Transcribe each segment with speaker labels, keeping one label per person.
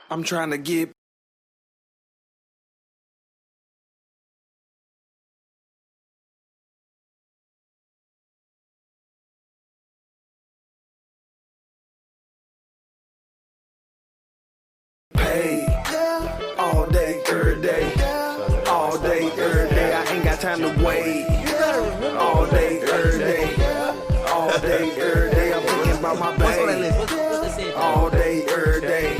Speaker 1: I'm trying to get paid all day, every day, all day, every day. I ain't got time to wait. All day, every day, all day, every day. I'm thinking about my baby. All day, every day,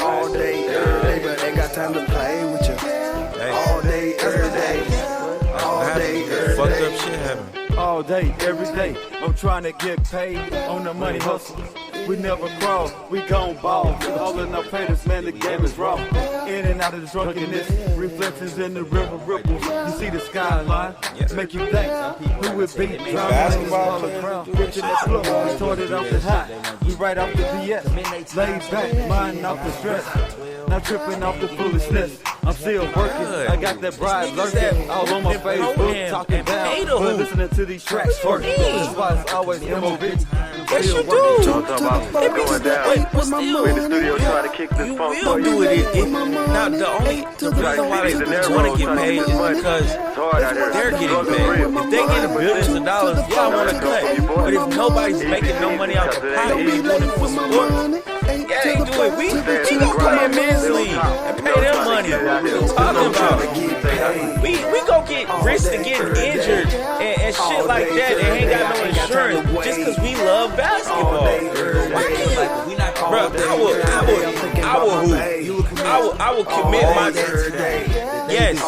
Speaker 1: all day, every day. But ain't got time to play with you. All day, every day, all day, every day.
Speaker 2: Fucked up shit happen.
Speaker 3: All day, every day, I'm trying to get paid on the money hustle. We never crawl, we gon' ball. All in our haters, man, the game is raw. In and out of the drunkenness, reflections in the river ripples. You see the skyline, make you think who would be drowning all the crowd. Bitch in that floor, retorted off the high. We right off the BS, laid back, mind off the stress. Not tripping off the foolishness. I'm still working. I got that bride lurking all on my Facebook, talking down. But listening to these tracks first. This spot's always MOB.
Speaker 2: Yes, you do.
Speaker 4: Going down.
Speaker 2: Wait, what's
Speaker 4: We in the studio trying to kick this phone for you.
Speaker 2: Now, the reason why they want to get paid is because they're getting paid. If they get billions of dollars, y'all want to cut. But if nobody's making no money out the pot, we doing it for sport. Yeah, they do it. We gon' play in men's league and pay them money. What are you talking about? We gon' get risked to getting injured and shit like that and ain't got no insurance just because we love basketball. Why can't bro, I will commit my yes.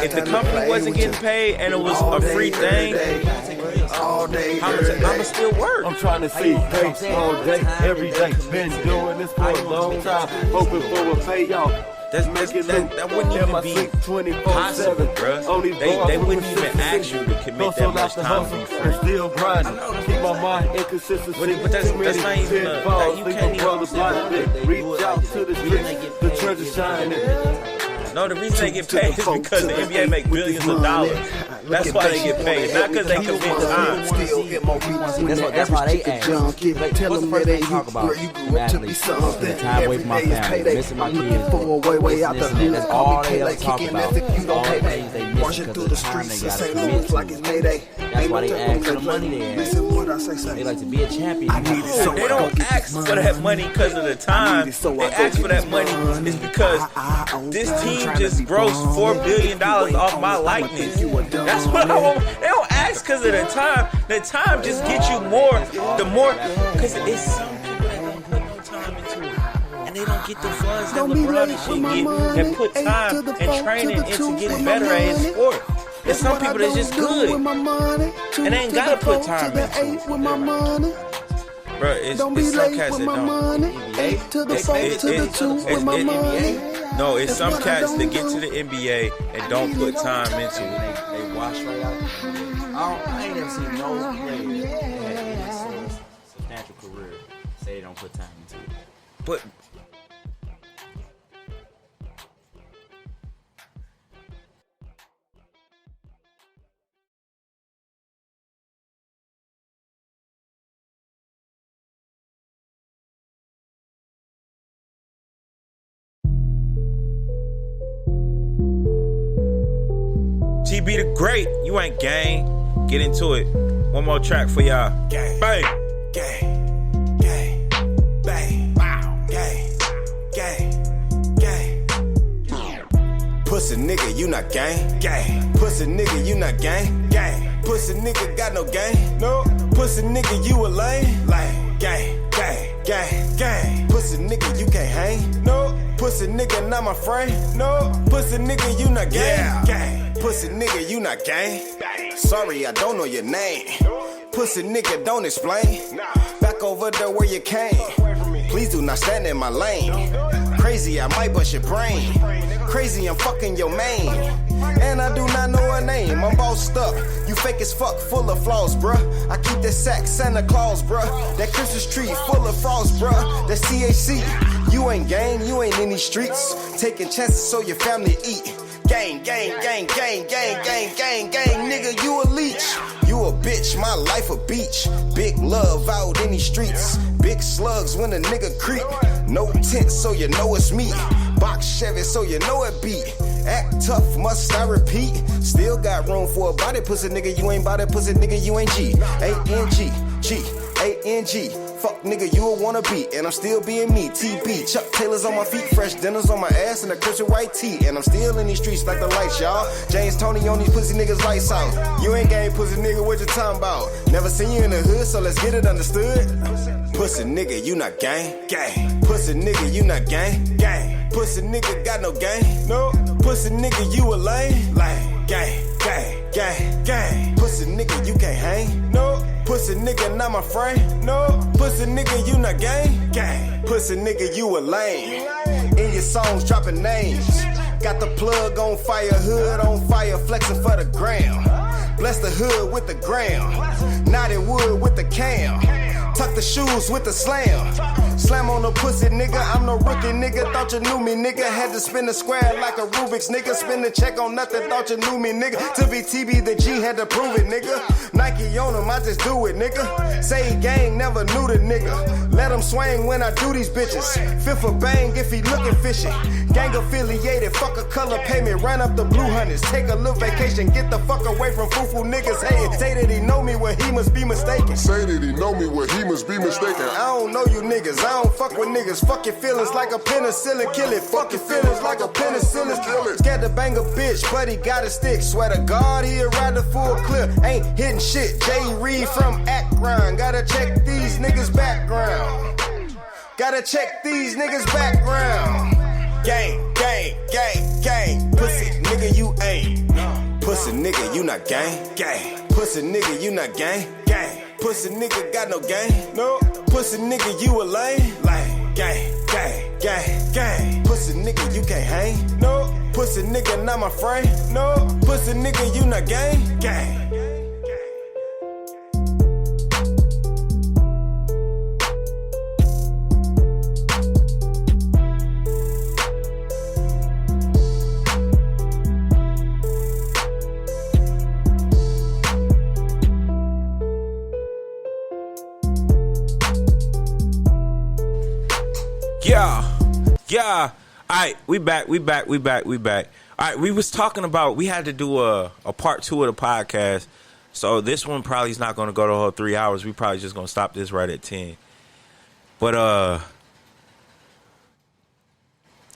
Speaker 2: If the company wasn't getting paid and it was a free thing, I'ma still work.
Speaker 3: I'm trying to see pace all day, every day. Been doing this for a long time, hoping for a payoff.
Speaker 2: That wouldn't even be possible, bro. They wouldn't even ask you to commit that much time to be free.
Speaker 3: Still grinding, keep my mind inconsistent.
Speaker 2: But that's not even you can't even
Speaker 3: reach out to the streets, the treasure shining.
Speaker 2: No, the reason they get paid is because the NBA make billions of dollars. That's why they get paid, not because they commit time.
Speaker 5: That's why they ask. What's the first thing they talk about? Madly, spending time away from my family, missing my kids, this and that. That's all they ever talk about. All the days they miss because of the time they got to commit to. That's why they ask for the money they ask. They like to be a champion.
Speaker 2: They don't ask for that money because of the time. They ask for that money is because this team just grossed $4 billion off my likeness. That's what I want. They don't ask because of the time. The time just gets you more. The more, because it's some people that don't put no time into it, and they don't get the funds that LeBron and shit get, and put time and training into getting better at his sport. There's some people that's just good, and they ain't gotta put time into it. Bro, it's some cats that don't. No, it's some cats that get to the NBA and don't put time into it.
Speaker 5: They wash right out. I ain't never seen no player that had a substantial career say they don't put time into it.
Speaker 2: But GB the Great, you ain't gang. Get into it. One more track for y'all. Gang. Bang.
Speaker 1: gang, gang, bang, wow, gang, gang, gang.
Speaker 6: Pussy nigga, you not gang, gang. Pussy nigga, you not gang, gang. Pussy nigga got no gang, no. Pussy nigga, you a lame, lame, gang, gang, gang, gang. Pussy nigga, you can't hang, no. Pussy nigga, not my friend, no. Pussy nigga, you not gang, gang. Pussy nigga, you not gang. Sorry, I don't know your name. Pussy nigga, don't explain. Back over there where you came. Please do not stand in my lane. Crazy, I might bust your brain. Crazy, I'm fucking your main. And I do not know her name. I'm bossed up. You fake as fuck, full of flaws, bruh. I keep that sack, Santa Claus, bruh. That Christmas tree full of frost, bruh. That CHC. You ain't gang, you ain't in these streets. Taking chances so your family eat. Gang, gang, gang, gang, gang, gang, gang, gang, nigga, you a leech. You a bitch, my life a beach. Big love out in these streets. Big slugs when a nigga creep. No tent, so you know it's me. Box Chevy, so you know it beat. Act tough, must I repeat? Still got room for a body pussy nigga. You ain't body pussy nigga, you ain't G. A-N-G, G-A-N-G. Fuck nigga, you a wanna be, and I'm still being me. TB, Chuck Taylors on my feet, fresh dinners on my ass, and a Christian white tee. And I'm still in these streets like the lights, y'all. James Tony on these pussy niggas lights out. You ain't gang pussy nigga, what you talking about? Never seen you in the hood, so let's get it understood. Pussy nigga, you not gang, gang. Pussy nigga, you not gang, gang. Pussy nigga got no gang, no. Pussy nigga, you a lame, gang, gang, gang, gang. Pussy nigga, you can't hang, no. Pussy nigga, not my friend, no. Pussy nigga, you not gang, gang. Pussy nigga, you a lame. In your songs, dropping names. Got the plug on fire, hood on fire, flexing for the gram. Bless the hood with the gram. Knotted wood with the cam. Tuck the shoes with the slam. Slam on the pussy, nigga. I'm no rookie, nigga. Thought you knew me, nigga. Had to spin the square like a Rubik's, nigga. Spin the check on nothing. Thought you knew me, nigga. To be TB, the G had to prove it, nigga. Nike on him, I just do it, nigga. Say gang, never knew the nigga. Let him swing when I do these bitches. Fifth a bang if he looking fishy. Gang affiliated, fuck a color payment. Run up the blue hunters. Take a little vacation. Get the fuck away from foo-foo niggas. Hey, say that he know me when he must be mistaken.
Speaker 7: Say that he know me when he must be mistaken.
Speaker 6: I don't know you niggas, I don't fuck with niggas. Fuck your feelings like a penicillin, kill it. Fuck your feelings like a penicillin, kill it. Scared to bang a bitch, but he got a stick. Swear to God, he'll ride the full clip. Ain't hitting shit. Jay Reed from Akron. Gotta check these niggas' background. Gotta check these niggas' background. Gang, gang, gang, gang. Pussy nigga, you ain't. Pussy nigga, you not gang, gang. Pussy nigga, you not gang, gang. Pussy nigga got no gang, no. Pussy nigga, you a lame, gang, gang, gang, gang. Pussy nigga, you can't hang, no. Pussy nigga, not my friend, no. Pussy nigga, you not gang, gang.
Speaker 2: Yeah. Alright, we back. Alright, we was talking about, we had to do a part 2 of the podcast. So this one probably is not going to go the whole 3 hours. We probably just going to stop this right at 10. But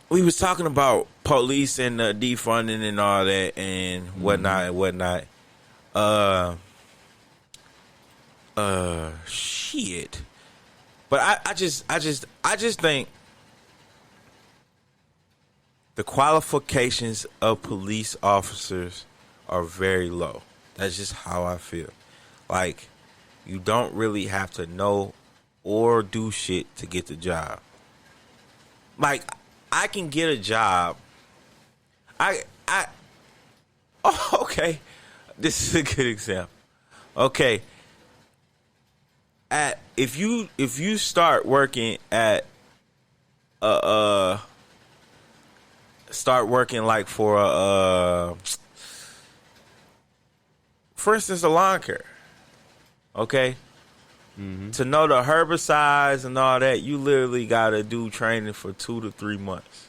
Speaker 2: we was talking about police and defunding and all that and whatnot. Shit. But I just think the qualifications of police officers are very low. That's just how I feel. Like, you don't really have to know or do shit to get the job. Like, I can get a job. Okay. This is a good example. Okay. If you start working at like for instance, a lawn care. Okay? Mm-hmm. To know the herbicides and all that, you literally gotta do training for 2 to 3 months.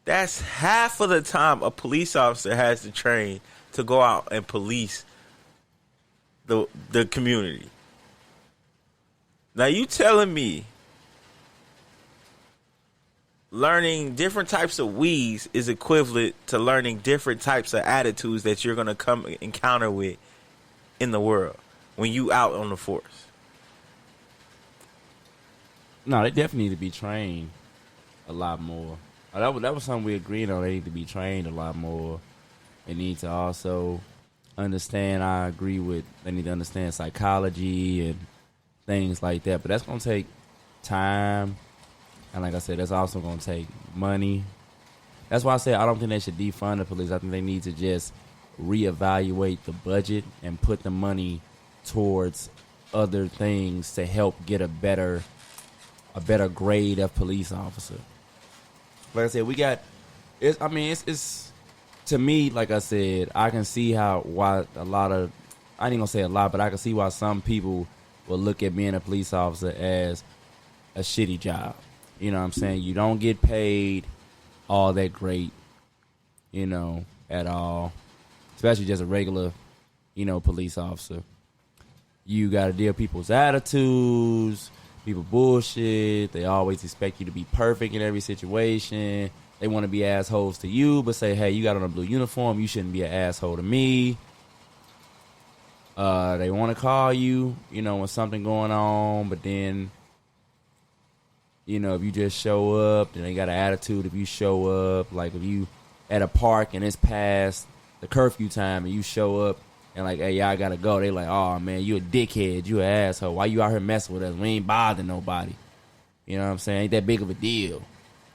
Speaker 2: That's half of the time a police officer has to train to go out and police the community. Now you telling me learning different types of weeds is equivalent to learning different types of attitudes that you're going to come encounter with in the world when you out on the force?
Speaker 5: No, they definitely need to be trained a lot more. That was something we agreed on. They need to be trained a lot more. They need to also understand, I agree with, they need to understand psychology and things like that. But that's going to take time. And like I said, that's also going to take money. That's why I say I don't think they should defund the police. I think they need to just reevaluate the budget and put the money towards other things to help get a better grade of police officer. Like I said, it's to me, like I said, I can see why a lot of I ain't gonna say a lot, but I can see why some people will look at being a police officer as a shitty job. You know what I'm saying? You don't get paid all that great, you know, at all. Especially just a regular, you know, police officer. You got to deal with people's attitudes, people bullshit. They always expect you to be perfect in every situation. They want to be assholes to you, but say, hey, you got on a blue uniform, you shouldn't be an asshole to me. They want to call you, you know, when something going on, but then, you know, if you just show up, then they got an attitude if you show up. Like if you at a park and it's past the curfew time and you show up and like, hey, y'all gotta go. They like, oh, man, you a dickhead. You an asshole. Why you out here messing with us? We ain't bothering nobody. You know what I'm saying? Ain't that big of a deal.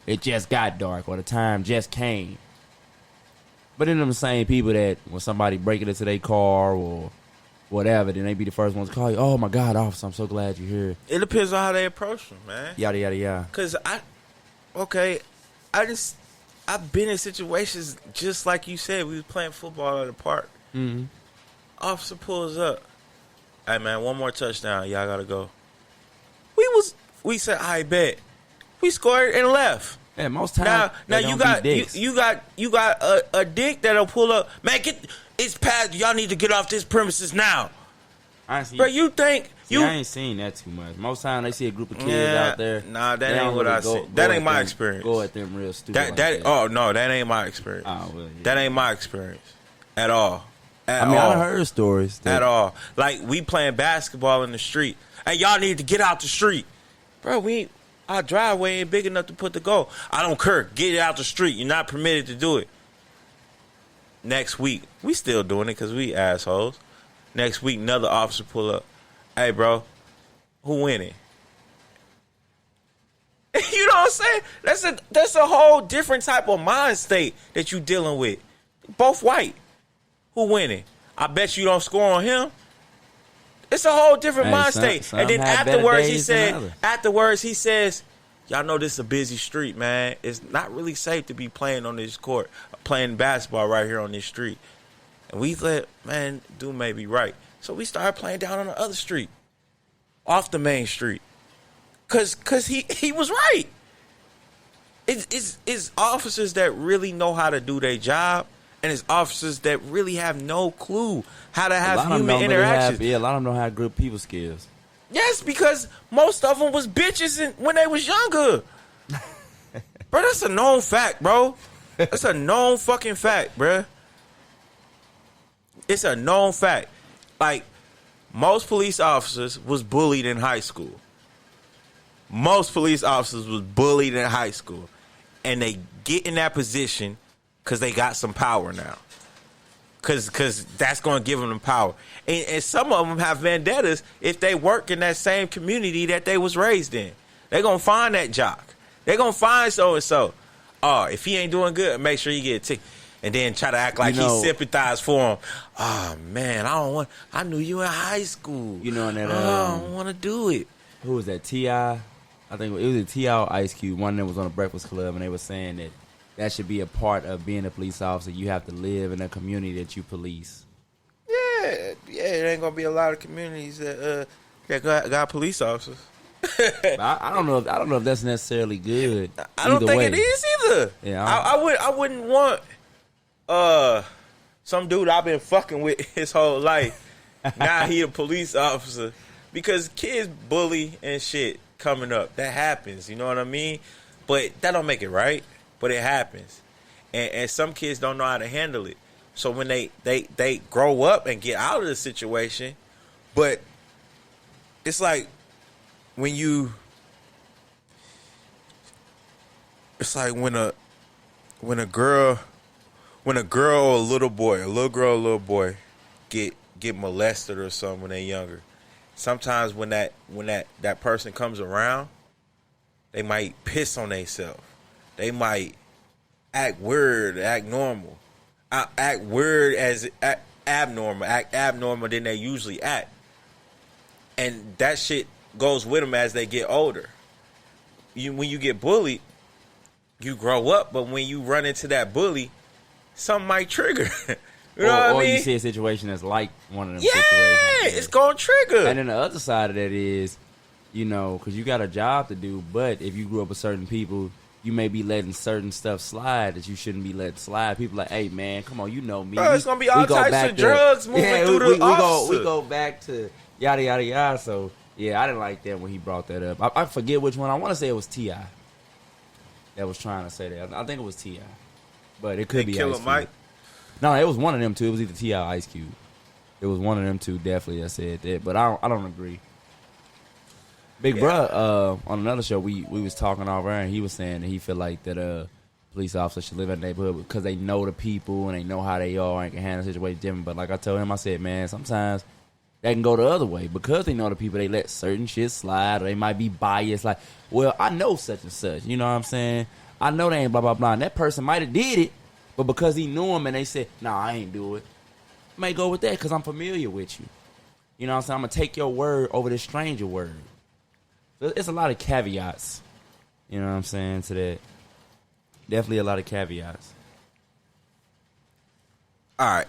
Speaker 5: It just got dark or the time just came. But then them the same people that when somebody breaking into their car or whatever, then they be the first ones to call you. Oh, my God, officer, I'm so glad you're here.
Speaker 2: It depends on how they approach them, man.
Speaker 5: Yada, yada, yada.
Speaker 2: Because I've been in situations just like you said. We was playing football at the park.
Speaker 5: Mm-hmm.
Speaker 2: Officer pulls up. Hey, man, one more touchdown. Y'all got to go. We said, I bet. We scored and left.
Speaker 5: Yeah, most times
Speaker 2: now you got a dick that'll pull up. Man, it's past. Y'all need to get off this premises now.
Speaker 5: Honestly,
Speaker 2: bro, you think
Speaker 5: I ain't seen that too much. Most time they see a group of kids out there.
Speaker 2: Nah, that ain't what I see. That ain't my experience.
Speaker 5: Go at them real stupid.
Speaker 2: Oh no, that ain't my experience.
Speaker 5: Oh, well, yeah.
Speaker 2: That ain't my experience at all.
Speaker 5: I heard stories
Speaker 2: at all. Like we playing basketball in the street. Hey, y'all need to get out the street, bro. Our driveway ain't big enough to put the goal. I don't care. Get it out the street. You're not permitted to do it. Next week, we still doing it because we assholes. Next week, another officer pull up. Hey, bro, who winning? You know what I'm saying? That's a whole different type of mind state that you dealing with. Both white. Who winning? I bet you don't score on him. It's a whole different mind state. And then afterwards he says, y'all know this is a busy street, man. It's not really safe to be playing on this court, playing basketball right here on this street. And we thought, man, dude may be right. So we started playing down on the other street, off the main street. Cause he was right. It's officers that really know how to do their job. And it's officers that really have no clue how to have human interactions.
Speaker 5: A lot of them don't have good people skills.
Speaker 2: Yes, because most of them was bitches when they was younger. Bro, that's a known fact, bro. That's a known fucking fact, bro. It's a known fact. Like, most police officers was bullied in high school. Most police officers was bullied in high school. And they get in that position because they got some power now. Because that's going to give them the power. And some of them have vendettas if they work in that same community that they was raised in. They're going to find that jock. They're going to find so-and-so. Oh, if he ain't doing good, make sure you get a ticket. And then try to act like he sympathized for him. Oh, man, I knew you in high school.
Speaker 5: You know, that,
Speaker 2: I don't want to do it.
Speaker 5: Who was that, T.I.? I think it was a T.I. or Ice Cube. One of them was on the Breakfast Club, and they were saying that should be a part of being a police officer. You have to live in a community that you police.
Speaker 2: Yeah, there ain't gonna be a lot of communities that got police officers.
Speaker 5: I don't know if that's necessarily good.
Speaker 2: I don't think it is either.
Speaker 5: Yeah,
Speaker 2: I wouldn't want some dude I've been fucking with his whole life. Now he a police officer because kids bully and shit coming up. That happens. You know what I mean? But that don't make it right. But it happens. And some kids don't know how to handle it. So when they grow up and get out of the situation, but it's like when a girl or a little boy get molested or something when they're younger. Sometimes when that person comes around, they might piss on themselves. They might act weird, act normal. Act weird as abnormal. Act abnormal than they usually act. And that shit goes with them as they get older. When you get bullied, you grow up, but when you run into that bully, something might trigger. You know what I mean?
Speaker 5: You see a situation that's like one of them
Speaker 2: Yeah,
Speaker 5: situations.
Speaker 2: it's going to trigger.
Speaker 5: And then the other side of that is, you know, because you got a job to do, but if you grew up with certain people, you may be letting certain stuff slide that you shouldn't be letting slide. People like, hey, man, come on, you know me.
Speaker 2: Bro, it's going to be all types of drugs moving through the officer.
Speaker 5: We go back to yada, yada, yada. So, yeah, I didn't like that when he brought that up. I forget which one. I want to say it was T.I. that was trying to say that. I think it was T.I. But it could be Ice Cube.
Speaker 2: Mike?
Speaker 5: No, it was one of them two. It was either T.I. or Ice Cube. It was one of them two definitely that said that. But I don't agree. Big Bruh, on another show, we was talking over there, and he was saying that he feel like that police officers should live in the neighborhood because they know the people and they know how they are and can handle the situation different. But like I told him, I said, man, sometimes they can go the other way because they know the people. They let certain shit slide, or they might be biased. Like, well, I know such and such. You know what I'm saying? I know they ain't blah blah blah. And that person might have did it, but because he knew him and they said, nah, I ain't do it. I may go with that because I'm familiar with you. You know what I'm saying? I'm gonna take your word over this stranger word. It's a lot of caveats, you know what I'm saying, to that. Definitely a lot of caveats.
Speaker 2: All right.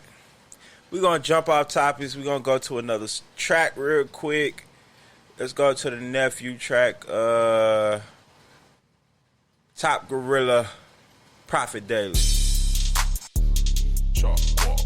Speaker 2: We're going to jump off topics. We're going to go to another track real quick. Let's go to the nephew track. Top Gorilla, Prophet Daily.
Speaker 6: Chop, walk.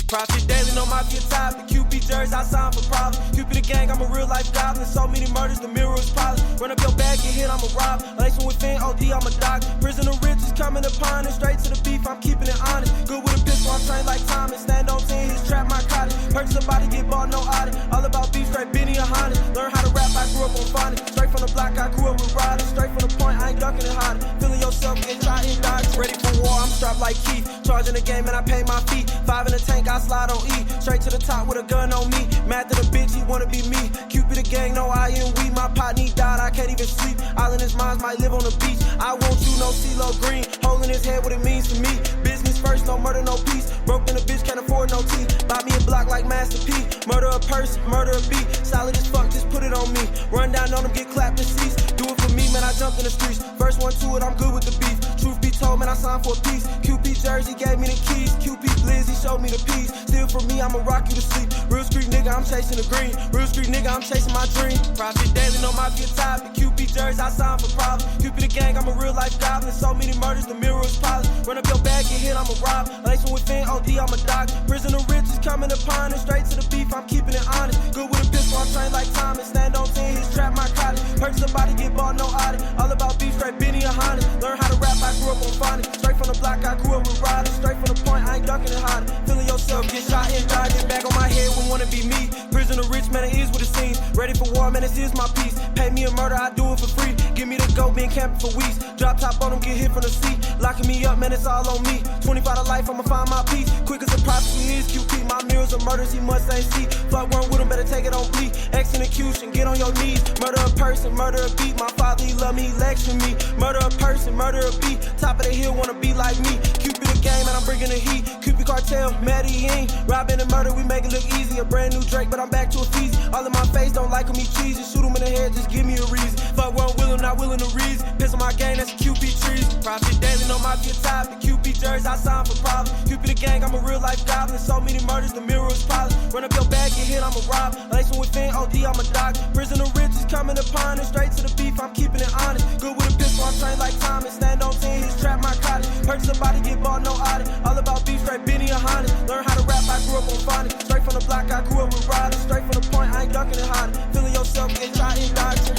Speaker 8: Prophet Daily, no mafia top. The QP jersey, I signed for problems. QP the gang, I'm a real life goblin. So many murders, the mirror is polished. Run up your bag, get hit, I'm a rob. Lacing with Finn, OD, I'm a doc. Prison of riches coming upon it. Straight to the beef, I'm keeping it honest. Good with a pistol, I'm trained like Thomas. Stand on 10, his trap, my cottage. Purchase somebody, get bought, no audit. All about beef, straight Benny or Honda. Learn how to rap, I grew up on phonics. Straight from the block, I grew up with riders. Straight from the point, I ain't ducking it hard. Feeling yourself, get shot in dodge. Ready for war, I'm strapped like Keith. Charging the game, and I pay my fee. 5 in the tank, I slide on E. Straight to the top with a gun on me. Mad to the bitch, he wanna be me. Cupid the gang, no I and we. My partner died, I can't even sleep. All in his minds might live on the beach. I want you, no CeeLo Green. Holding his head, what it means to me. Business first, no murder, no peace. Broke in a bitch, can't afford no teeth. Buy me a block like Master P. Murder a person, murder a beat. Solid as fuck, just put it on me. Run down on him, get clapped and cease. Do it for me, man, I jumped in the streets. First one to it, I'm good with the beef. Truth be told, man, I signed for a piece. QP jersey gave me the keys. QP Blizz, he showed me the peace. Still for me, I'ma rock you to sleep. Real street nigga, I'm chasing the green. Real street nigga, I'm chasing my dream. Prophet Daily, no mafia top. The QP jersey, I signed for problems. QP the gang, I'm a real life goblin. So many murders, the mirror is polished. Run up your bag, get hit, I'm a rob. Lacing with Finn, OD, I'm a doc. Prison of riches coming upon it. Straight to the beef, I'm keeping it honest. Good with a pistol, I'm trained like Thomas. Stand on 10, his trap, my cottage. Purchase somebody, get bought, no audit. All about beef, straight Benny or Honda. Learn how to rap, I grew up on phonics. Straight from the block, I grew up with riders. Straight from the point, I ain't ducking it hard. Feeling yourself, get shot and die. Get back on my head, wouldn't wanna be me. Prison of rich, man, it is what it seems. Ready for war, man, this is my piece. Pay me a murder, I do it for free. Give me the go, been camping for weeks. Drop top on them, get hit from the seat. Locking me up, man, it's all on me. 25 to life, I'ma find my peace. Quick as a prophecy is QP. My mirrors are murders, he must ain't see. Fuck one with him, better take it on bleed. Execution, get on your knees. Murder a person, murder a beat. My father, he love me, he lecture me. Murder a person, murder a beat. Top of the hill, wanna be like me. Cupid the game, and I'm bringing the heat. Cupid cartel, Medellin. Robbing and murder, we make it look easy. A brand new Drake, but I'm back to a feast. All in my face, don't like him, eat cheese. Just shoot him in the head, just give me a reason. Fuck one will him, not willing to reason. Piss on my game, that's a QP trees. Prophet Daily, no mafia top. The QP jersey, I signed for problems. Cupid the gang, I'm a real life goblin. So many murders, the mirror is polished. Run up your bag, get hit, I'm a rob. Lacing with Finn, OD, I'm a doc. Prison of riches coming upon it. Straight to the beef, I'm keeping it honest. Good with a pistol, I'm trained like Thomas. Stand on 10, his trap, my cottage. Purchase somebody, get bought, no audit. All about beef, straight Benny or Honda. Learn how to rap, I grew up on phonics. Straight from the block, I grew up with riders. Straight from the point, I ain't ducking it hard. Feeling yourself, get shot in doctrine.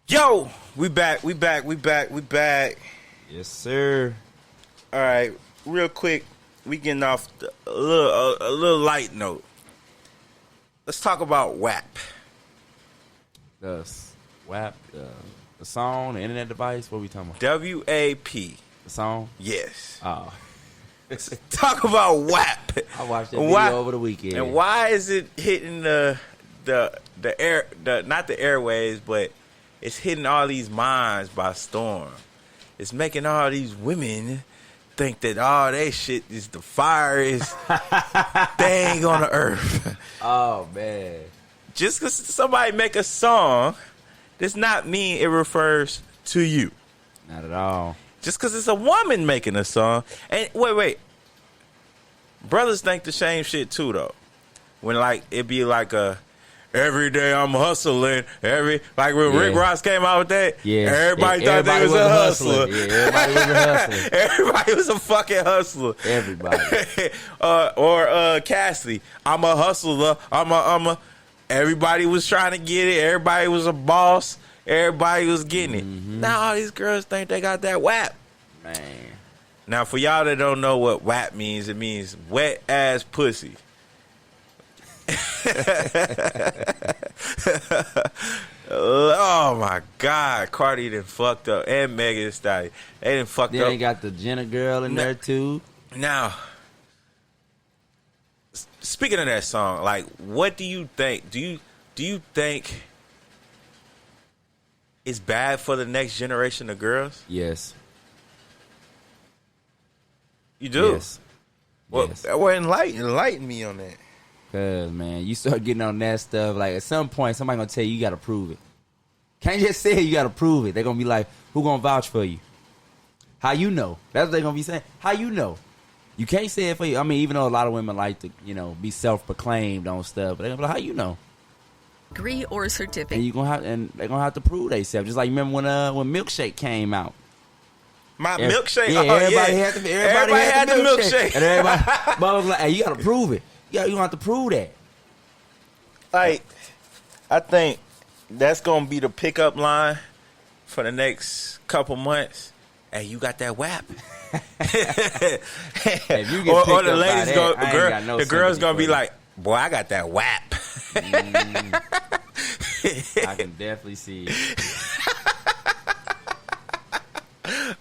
Speaker 2: Yo, we back.
Speaker 5: Yes, sir.
Speaker 2: All right, real quick, we getting off a little light note. Let's talk about WAP.
Speaker 5: The WAP, the song, the internet device. What are we talking about?
Speaker 2: WAP.
Speaker 5: The song?
Speaker 2: Yes.
Speaker 5: Oh.
Speaker 2: Let's talk about WAP.
Speaker 5: I watched that video over the weekend.
Speaker 2: And why is it hitting the not the airways, but it's hitting all these minds by storm. It's making all these women think that all they shit is the finest thing on the earth.
Speaker 5: Oh man!
Speaker 2: Just because somebody make a song does not mean it refers to you.
Speaker 5: Not at all.
Speaker 2: Just because it's a woman making a song. And wait. Brothers think the same shit too, though. When like it be like every day I'm hustling. Like when Rick Ross came out with that, everybody thought they was a hustler.
Speaker 5: Yeah, everybody was a hustler.
Speaker 2: Everybody was a fucking hustler.
Speaker 5: Everybody.
Speaker 2: or Cassidy, I'm a hustler. I'm a. Everybody was trying to get it. Everybody was a boss. Everybody was getting it. Now all these girls think they got that WAP.
Speaker 5: Man.
Speaker 2: Now, for y'all that don't know what WAP means, it means wet ass pussy. Oh my God, Cardi done fucked up, and Megan Thee Stallion. They done fucked up.
Speaker 5: They got the Jenna girl in there too.
Speaker 2: Now, speaking of that song, like, what do you think? Do you think it's bad for the next generation of girls?
Speaker 5: Yes.
Speaker 2: You do?
Speaker 5: Yes.
Speaker 2: Well, enlighten me on that.
Speaker 5: Cause man, you start getting on that stuff. Like at some point, somebody gonna tell you gotta prove it. Can't just say it, you gotta prove it. They're gonna be like, who gonna vouch for you? How you know? That's what they're gonna be saying. How you know? You can't say it for you. I mean, even though a lot of women like to, be self-proclaimed on stuff, but they're gonna be like, how you know?
Speaker 9: Degree or certificate.
Speaker 5: And they're gonna have to prove themselves. Just like remember when Milkshake came out.
Speaker 2: Milkshake.
Speaker 5: Yeah, everybody had the milkshake. And everybody was like, hey, you gotta prove it. You don't have to prove that.
Speaker 2: Like, I think that's gonna be the pickup line for the next couple months. Hey, you got that WAP.
Speaker 5: If you get
Speaker 2: or the ladies
Speaker 5: the
Speaker 2: girls gonna be like, boy, I got that WAP.
Speaker 5: I can definitely see it.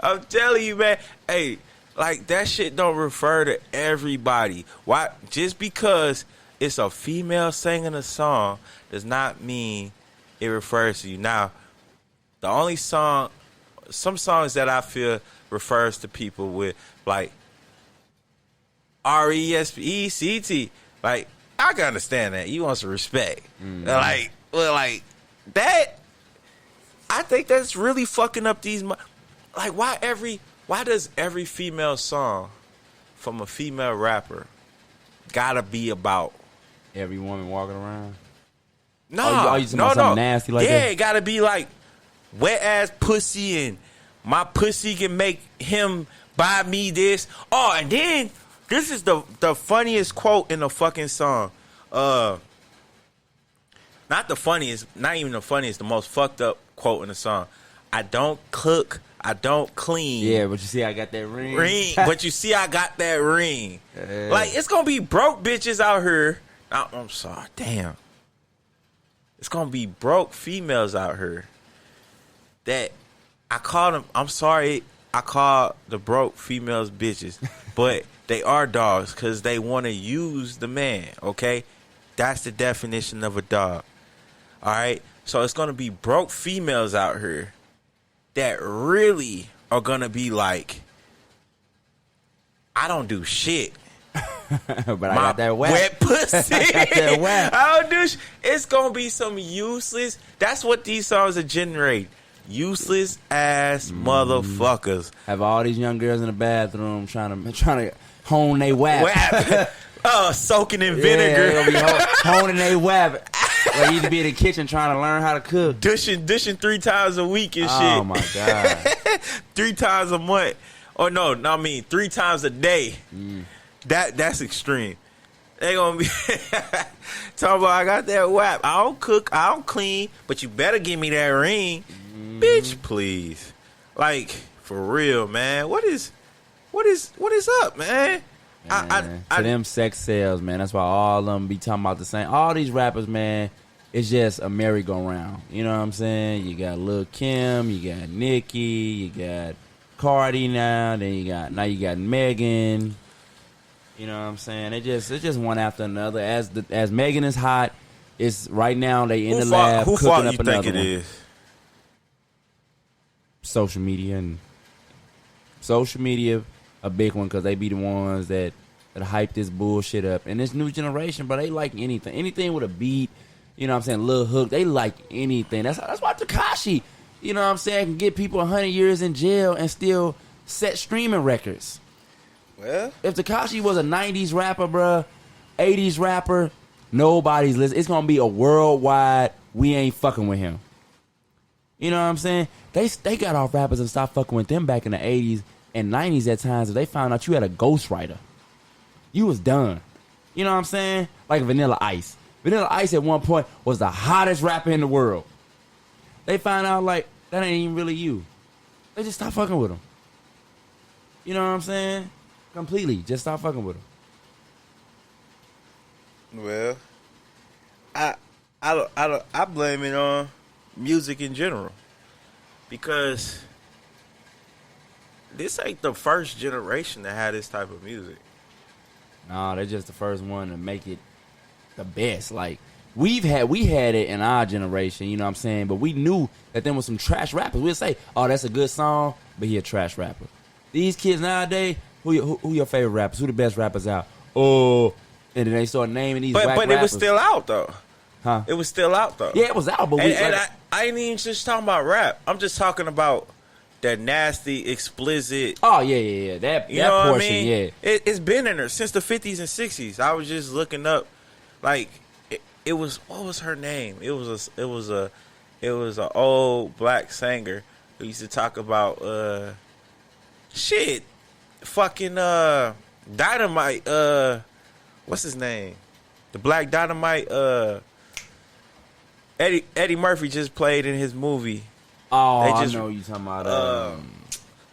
Speaker 2: I'm telling you, man. Hey, like that shit don't refer to everybody. Why? Just because it's a female singing a song does not mean it refers to you. Now, the only some songs that I feel refers to people with like RESPECT. Like, I can understand that. You want some respect. Like that. I think that's really fucking up these. Like, why does every female song from a female rapper gotta be about
Speaker 5: every woman walking around?
Speaker 2: No,
Speaker 5: you something nasty like that?
Speaker 2: Yeah, it gotta be like wet ass pussy and my pussy can make him buy me this. Oh, and then this is the funniest quote in the fucking song. Not the funniest, not even the funniest, the most fucked up quote in the song. I don't cook, I don't clean.
Speaker 5: Yeah, but you see I got that ring.
Speaker 2: But you see I got that ring. Like, it's gonna be broke bitches out here. I'm sorry, damn. It's gonna be broke females out here that I call them, I'm sorry, I call the broke females bitches, but they are dogs because they want to use the man, okay? That's the definition of a dog. All right? So it's going to be broke females out here that really are going to be like, I don't do shit.
Speaker 5: But I got that
Speaker 2: wet pussy.
Speaker 5: I got that wet.
Speaker 2: I don't do It's going to be some useless. That's what these songs are generating. Useless ass motherfuckers.
Speaker 5: Have all these young girls in the bathroom trying to hone they wap.
Speaker 2: Soaking in vinegar.
Speaker 5: Yeah, honing they wap. Like, you need to be in the kitchen trying to learn how to cook.
Speaker 2: Dishing 3 times a week and shit.
Speaker 5: Oh my God.
Speaker 2: 3 times a month. Or no, I mean 3 times a day. That's extreme. They gonna be talking about I got that WAP. I don't cook, I don't clean, but you better give me that ring. Bitch, please. Like, for real, man. What is up, man?
Speaker 5: To them sex sales, man. That's why all of them be talking about the same. All these rappers, man, it's just a merry-go-round. You know what I'm saying? You got Lil' Kim, you got Nicki, you got Cardi now, then you got Megan. You know what I'm saying? It's just one after another. As Megan is hot, It's right now they in the lab
Speaker 2: who
Speaker 5: cooking
Speaker 2: fault
Speaker 5: up
Speaker 2: you
Speaker 5: another
Speaker 2: think it
Speaker 5: one.
Speaker 2: is?
Speaker 5: Social media a big one because they be the ones that hype this bullshit up. And this new generation, bro, they like anything with a beat. You know what I'm saying? Lil Hook, they like anything. That's why Tekashi, you know what I'm saying, can get people 100 years in jail and still set streaming records.
Speaker 2: Well,
Speaker 5: if Tekashi was a 90s rapper, bruh, 80s rapper, nobody's listening. It's gonna be a worldwide. We ain't fucking with him. You know what I'm saying? They got off rappers and stopped fucking with them back in the 80s and 90s at times. If they found out you had a ghostwriter, you was done. You know what I'm saying? Like Vanilla Ice. Vanilla Ice at one point was the hottest rapper in the world. They found out like that ain't even really you. They just stopped fucking with him. You know what I'm saying? Completely. Just stop fucking with him.
Speaker 2: Well, I blame it on music in general, because this ain't the first generation that had this type of music.
Speaker 5: Nah, they're just the first one to make it the best. Like we had it in our generation, you know what I'm saying? But we knew that there was some trash rappers. We'd say, "Oh, that's a good song," but he a trash rapper. These kids nowadays, who your favorite rappers? Who the best rappers out? Oh, and then they start naming these whack rappers.
Speaker 2: But it was still out though.
Speaker 5: Huh?
Speaker 2: It was still out though.
Speaker 5: Yeah, it was out, but
Speaker 2: I ain't even just talking about rap. I'm just talking about that nasty, explicit.
Speaker 5: Oh yeah. That portion, I mean? Yeah.
Speaker 2: It's been in there since the 50s and 60s. I was just looking up, like it was, what was her name? It was a old black singer who used to talk about fucking Dynamite. What's his name? The Black Dynamite. Eddie Murphy just played in his movie.
Speaker 5: Oh, I know you talking about.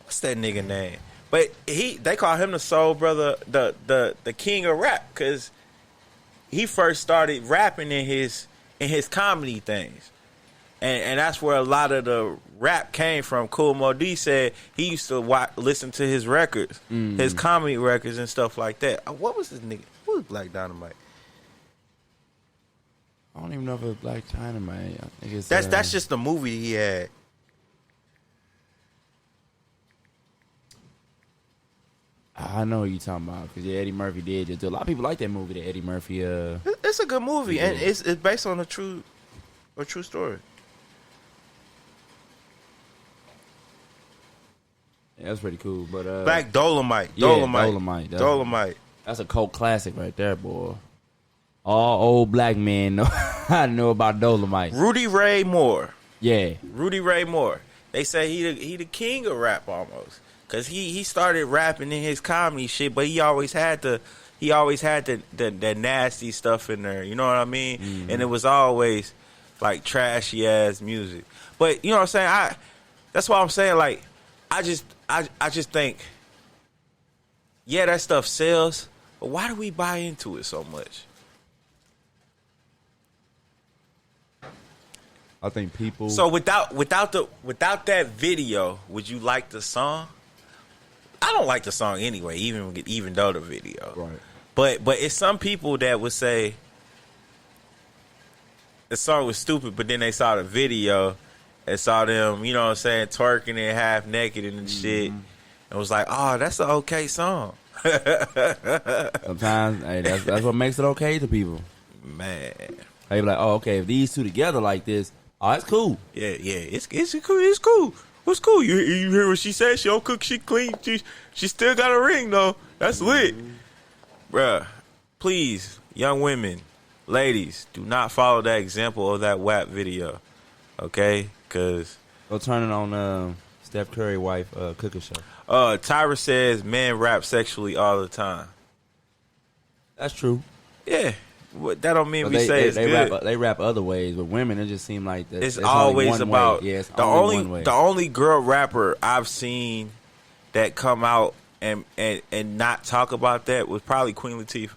Speaker 2: What's that nigga name? But they call him the soul brother, the king of rap, because he first started rapping in his comedy things, and that's where a lot of the rap came from. Kool Moe Dee said he used to listen to his records, his comedy records and stuff like that. What was his nigga? Who was Black Dynamite?
Speaker 5: I don't even know if it was Black Dynamite. I think it's
Speaker 2: that's just the movie he had.
Speaker 5: I know what you're talking about, because Eddie Murphy did just do. A lot of people like that movie that Eddie Murphy.
Speaker 2: It's a good movie, and it's based on a true story.
Speaker 5: Yeah, that's pretty cool. But
Speaker 2: Black Dolomite.
Speaker 5: Dolomite. That's a cult classic right there, boy. All old black men know I know about Dolomite.
Speaker 2: Rudy Ray Moore.
Speaker 5: Yeah.
Speaker 2: Rudy Ray Moore. They say he the king of rap almost. Cause he started rapping in his comedy shit, but he always had the nasty stuff in there. You know what I mean? Mm-hmm. And it was always like trashy ass music. But you know what I'm saying? That's why I'm saying, like, I just think, yeah, that stuff sells, but why do we buy into it so much?
Speaker 5: I think people.
Speaker 2: So without that video, would you like the song? I don't like the song anyway, even though the video.
Speaker 5: Right.
Speaker 2: But it's some people that would say the song was stupid, but then they saw the video and saw them, you know what I'm saying, twerking and half naked and shit, and was like, oh, that's an okay song.
Speaker 5: Sometimes, hey, that's what makes it okay to people.
Speaker 2: Man.
Speaker 5: They be like, oh, okay, if these two together like this, oh, that's cool.
Speaker 2: Yeah, it's cool. What's cool? You hear what she said? She don't cook, she clean. She still got a ring though. That's lit, bruh. Please, young women, ladies, do not follow that example of that WAP video, okay? Cause
Speaker 5: go turn it on Steph Curry wife cooking show.
Speaker 2: Tyra says men rap sexually all the time.
Speaker 5: That's true.
Speaker 2: Yeah. That don't mean we say it's good.
Speaker 5: They rap other ways, but women, it just seem like
Speaker 2: it's always about.
Speaker 5: Yeah, it's
Speaker 2: the only girl rapper I've seen that come out and not talk about that was probably Queen Latifah.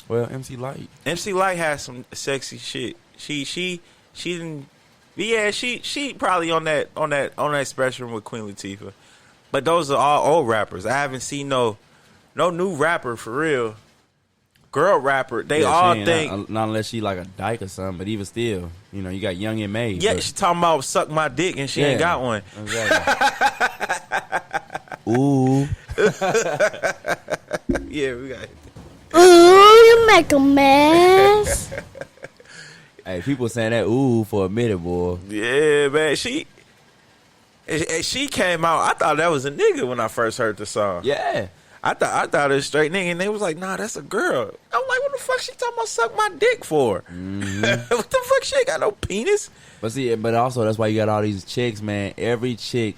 Speaker 5: Well, MC Lyte.
Speaker 2: MC Lyte has some sexy shit. She didn't. Yeah, she probably on that spectrum with Queen Latifah. But those are all old rappers. I haven't seen no new rapper for real girl rapper, they
Speaker 5: Yeah,
Speaker 2: all
Speaker 5: she ain't
Speaker 2: think.
Speaker 5: not unless she like a dyke or something, but even still, you know, you got Young and May.
Speaker 2: Yeah, she talking about suck my dick and she ain't got one.
Speaker 5: Exactly. Ooh.
Speaker 2: Yeah, we got it.
Speaker 10: Ooh, you make a mess.
Speaker 5: Hey, people saying that ooh for a minute, boy.
Speaker 2: Yeah, man. She came out. I thought that was a nigga when I first heard the song.
Speaker 5: Yeah.
Speaker 2: I thought it was a straight nigga, and they was like, nah, that's a girl. I'm like, what the fuck she talking about suck my dick for?
Speaker 5: Mm-hmm.
Speaker 2: What the fuck? She ain't got no penis.
Speaker 5: But see, but also that's why you got all these chicks, man. Every chick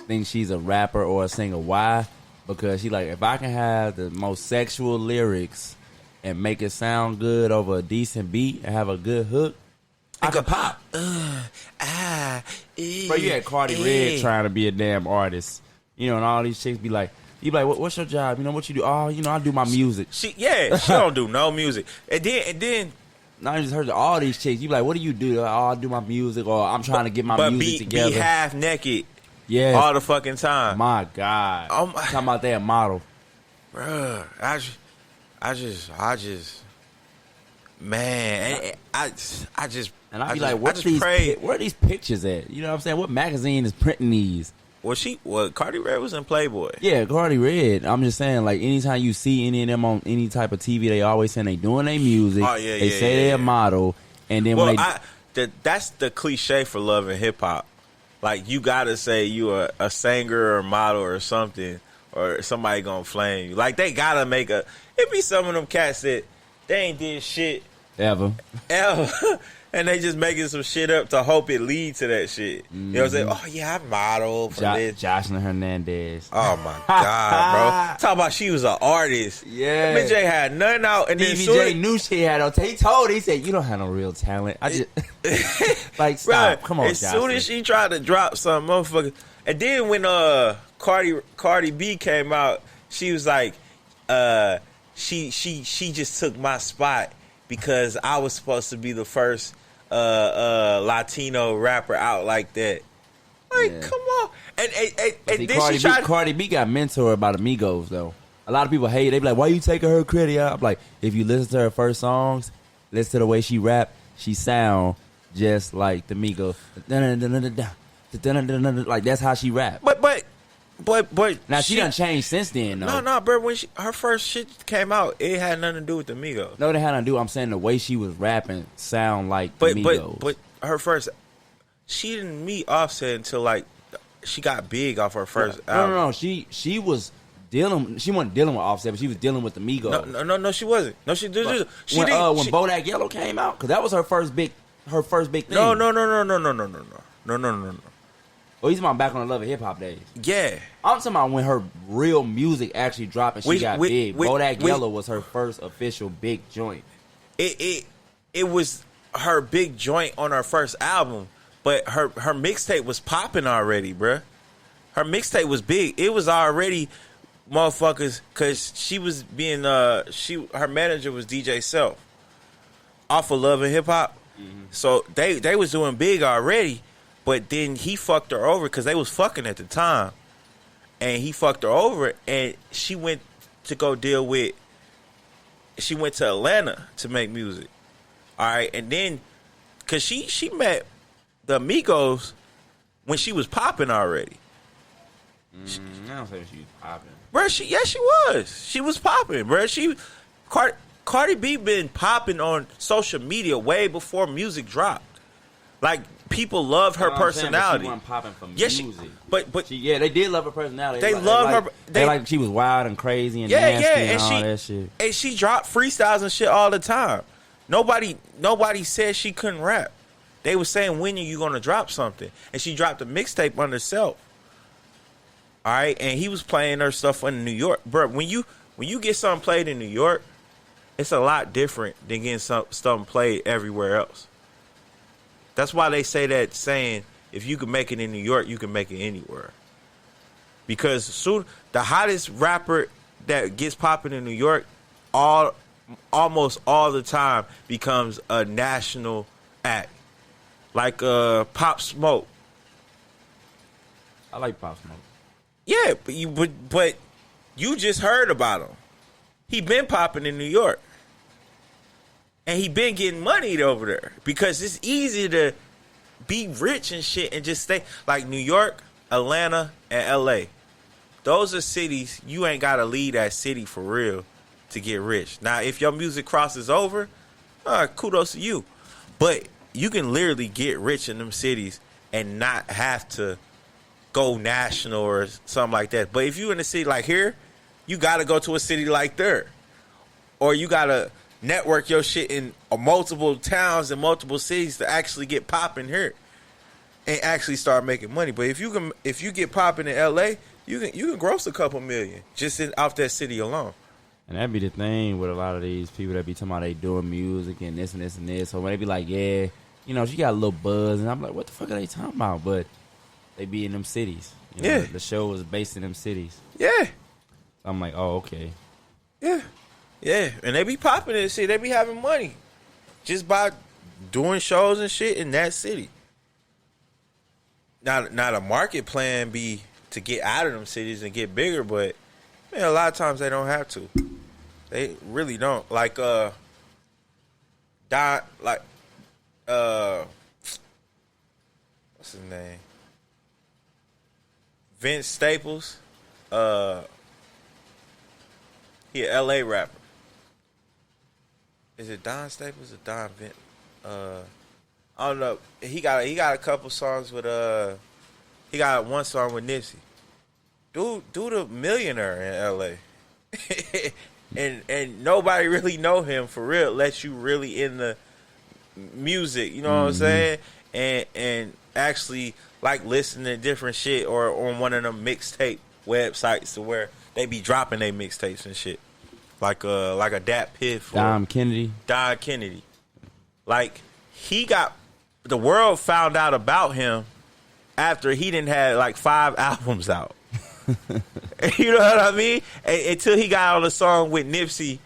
Speaker 5: thinks she's a rapper or a singer. Why? Because she like, if I can have the most sexual lyrics and make it sound good over a decent beat and have a good hook, I can pop. Bro, you had Cardi Red trying to be a damn artist, you know, and all these chicks be like, what's your job? You know what you do? Oh, you know, I do my music.
Speaker 2: She don't do no music. And then.
Speaker 5: Now I just heard all these chicks. You be like, what do you do? Oh, I do my music, or I'm trying to get my music together.
Speaker 2: Be half naked.
Speaker 5: Yeah,
Speaker 2: all the fucking time.
Speaker 5: My God, talking about that model,
Speaker 2: bruh. I just, man, I just.
Speaker 5: And I be like, where are these pictures at? You know what I'm saying? What magazine is printing these?
Speaker 2: Cardi Red was in Playboy.
Speaker 5: Yeah, Cardi Red. I'm just saying, like, anytime you see any of them on any type of TV, they always saying they doing their music.
Speaker 2: Oh, yeah,
Speaker 5: they say they're a model. And then
Speaker 2: that's the cliche for love and hip hop. Like, you gotta say you are a singer or model or something, or somebody gonna flame you. Like, they gotta make it be some of them cats that they ain't did shit
Speaker 5: ever.
Speaker 2: And they just making some shit up to hope it leads to that shit. You know what I'm saying? Oh, yeah, I model for this.
Speaker 5: Jocelyn Hernandez.
Speaker 2: Oh, my God, bro. Talk about she was an artist.
Speaker 5: Yeah.
Speaker 2: Stevie J had nothing out. And
Speaker 5: Stevie J knew she had no talent. He said, you don't have no real talent. I just... like, stop. Come on,
Speaker 2: as soon as she tried to drop some motherfucker... And then when Cardi B came out, she was like, she just took my spot because I was supposed to be the first... Latino rapper out like that. Like, come on. And then
Speaker 5: Cardi B got mentored by the Migos, though. A lot of people hate it. They be like, why you taking her credit out? I'm like, if you listen to her first songs, listen to the way she rap, she sound just like the Migos. Like, that's how she rap.
Speaker 2: But
Speaker 5: now she done changed since then, though.
Speaker 2: No, bro. When her first shit came out, it had nothing to do with the Migos.
Speaker 5: No, it had nothing to do. I'm saying the way she was rapping sound like the Migos.
Speaker 2: But her first, she didn't meet Offset until like she got big off her first album.
Speaker 5: No. She was dealing. She wasn't dealing with Offset, but she was dealing with the Migos.
Speaker 2: No, she wasn't. No, she did.
Speaker 5: When Bodak Yellow came out, because that was her first big thing.
Speaker 2: No.
Speaker 5: Oh, he's my back on the Love and Hip Hop days.
Speaker 2: Yeah.
Speaker 5: I'm talking about when her real music actually dropped and she got big. Bodak Yellow was her first official big joint.
Speaker 2: It was her big joint on her first album, but her mixtape was popping already, bruh. Her mixtape was big. It was already motherfuckers, because she was being her manager was DJ Self off of Love and Hip Hop. Mm-hmm. So they was doing big already. But then he fucked her over because they was fucking at the time. And he fucked her over, and she went to go deal with... She went to Atlanta to make music. All right? And then... Because she met the Migos when she was popping already.
Speaker 5: I don't think she was popping.
Speaker 2: Bro, she was. She was popping, bro. Cardi B been popping on social media way before music dropped. Like... People love her personality.
Speaker 5: She wasn't popping for music.
Speaker 2: But
Speaker 5: they did love her personality.
Speaker 2: They love her.
Speaker 5: They like she was wild and crazy and nasty and all that shit.
Speaker 2: And she dropped freestyles and shit all the time. Nobody said she couldn't rap. They were saying, when are you gonna drop something? And she dropped a mixtape on herself. All right, and he was playing her stuff in New York, bro. When you get something played in New York, it's a lot different than getting something played everywhere else. That's why they say that saying, if you can make it in New York, you can make it anywhere. Because soon the hottest rapper that gets popping in New York, almost all the time becomes a national act. Like Pop Smoke.
Speaker 5: I like Pop Smoke.
Speaker 2: Yeah, but you just heard about him. He been popping in New York. And he been getting money over there because it's easy to be rich and shit and just stay. Like New York, Atlanta, and L.A. Those are cities you ain't got to leave that city for real to get rich. Now, if your music crosses over, kudos to you. But you can literally get rich in them cities and not have to go national or something like that. But if you in a city like here, you got to go to a city like there. Or you got to network your shit in multiple towns and multiple cities to actually get popping here and actually start making money. But if you get popping in LA, you can gross a couple million just off that city alone.
Speaker 5: And that be the thing with a lot of these people that be talking about they doing music and this and this and this. So when they be like, yeah, you know, she got a little buzz, and I'm like, what the fuck are they talking about? But they be in them cities. You know, the show is based in them cities.
Speaker 2: Yeah.
Speaker 5: So I'm like, oh, okay.
Speaker 2: Yeah. Yeah. And they be popping and shit. They be having money just by doing shows and shit in that city. Now the market plan be to get out of them cities and get bigger, but man, a lot of times they don't have to. They really don't. Like what's his name? Vince Staples. He an LA rapper. Is it Don Staples or Don Vince? I don't know. He got a couple songs with he got one song with Nipsey. Dude a millionaire in LA. and nobody really know him for real unless you really in the music, you know what I'm saying? And actually like listening to different shit or on one of them mixtape websites to where they be dropping their mixtapes and shit. Like a Dat Piff or
Speaker 5: Don Kennedy.
Speaker 2: Like the world found out about him after he didn't have like 5 albums out. You know what I mean? Until he got on a song with Nipsey,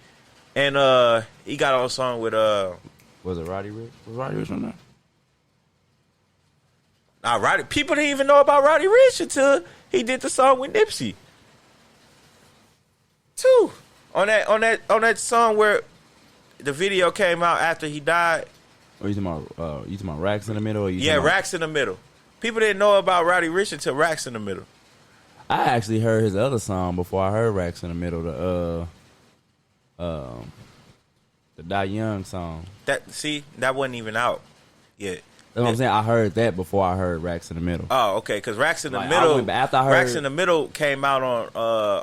Speaker 2: and he got on a song with
Speaker 5: was it Roddy Ricch? Was Roddy Ricch on
Speaker 2: there? People didn't even know about Roddy Ricch until he did the song with Nipsey. Too on that song where the video came out after he died.
Speaker 5: Oh, you talking about Racks in the Middle? Or
Speaker 2: Racks in the Middle. People didn't know about Roddy Ricch until Racks in the Middle.
Speaker 5: I actually heard his other song before I heard Racks in the Middle. The Die Young song.
Speaker 2: That wasn't even out yet.
Speaker 5: That's what I'm saying. I heard that before I heard Racks in the Middle.
Speaker 2: Oh, okay. Because Racks in the Middle, Racks in the Middle came out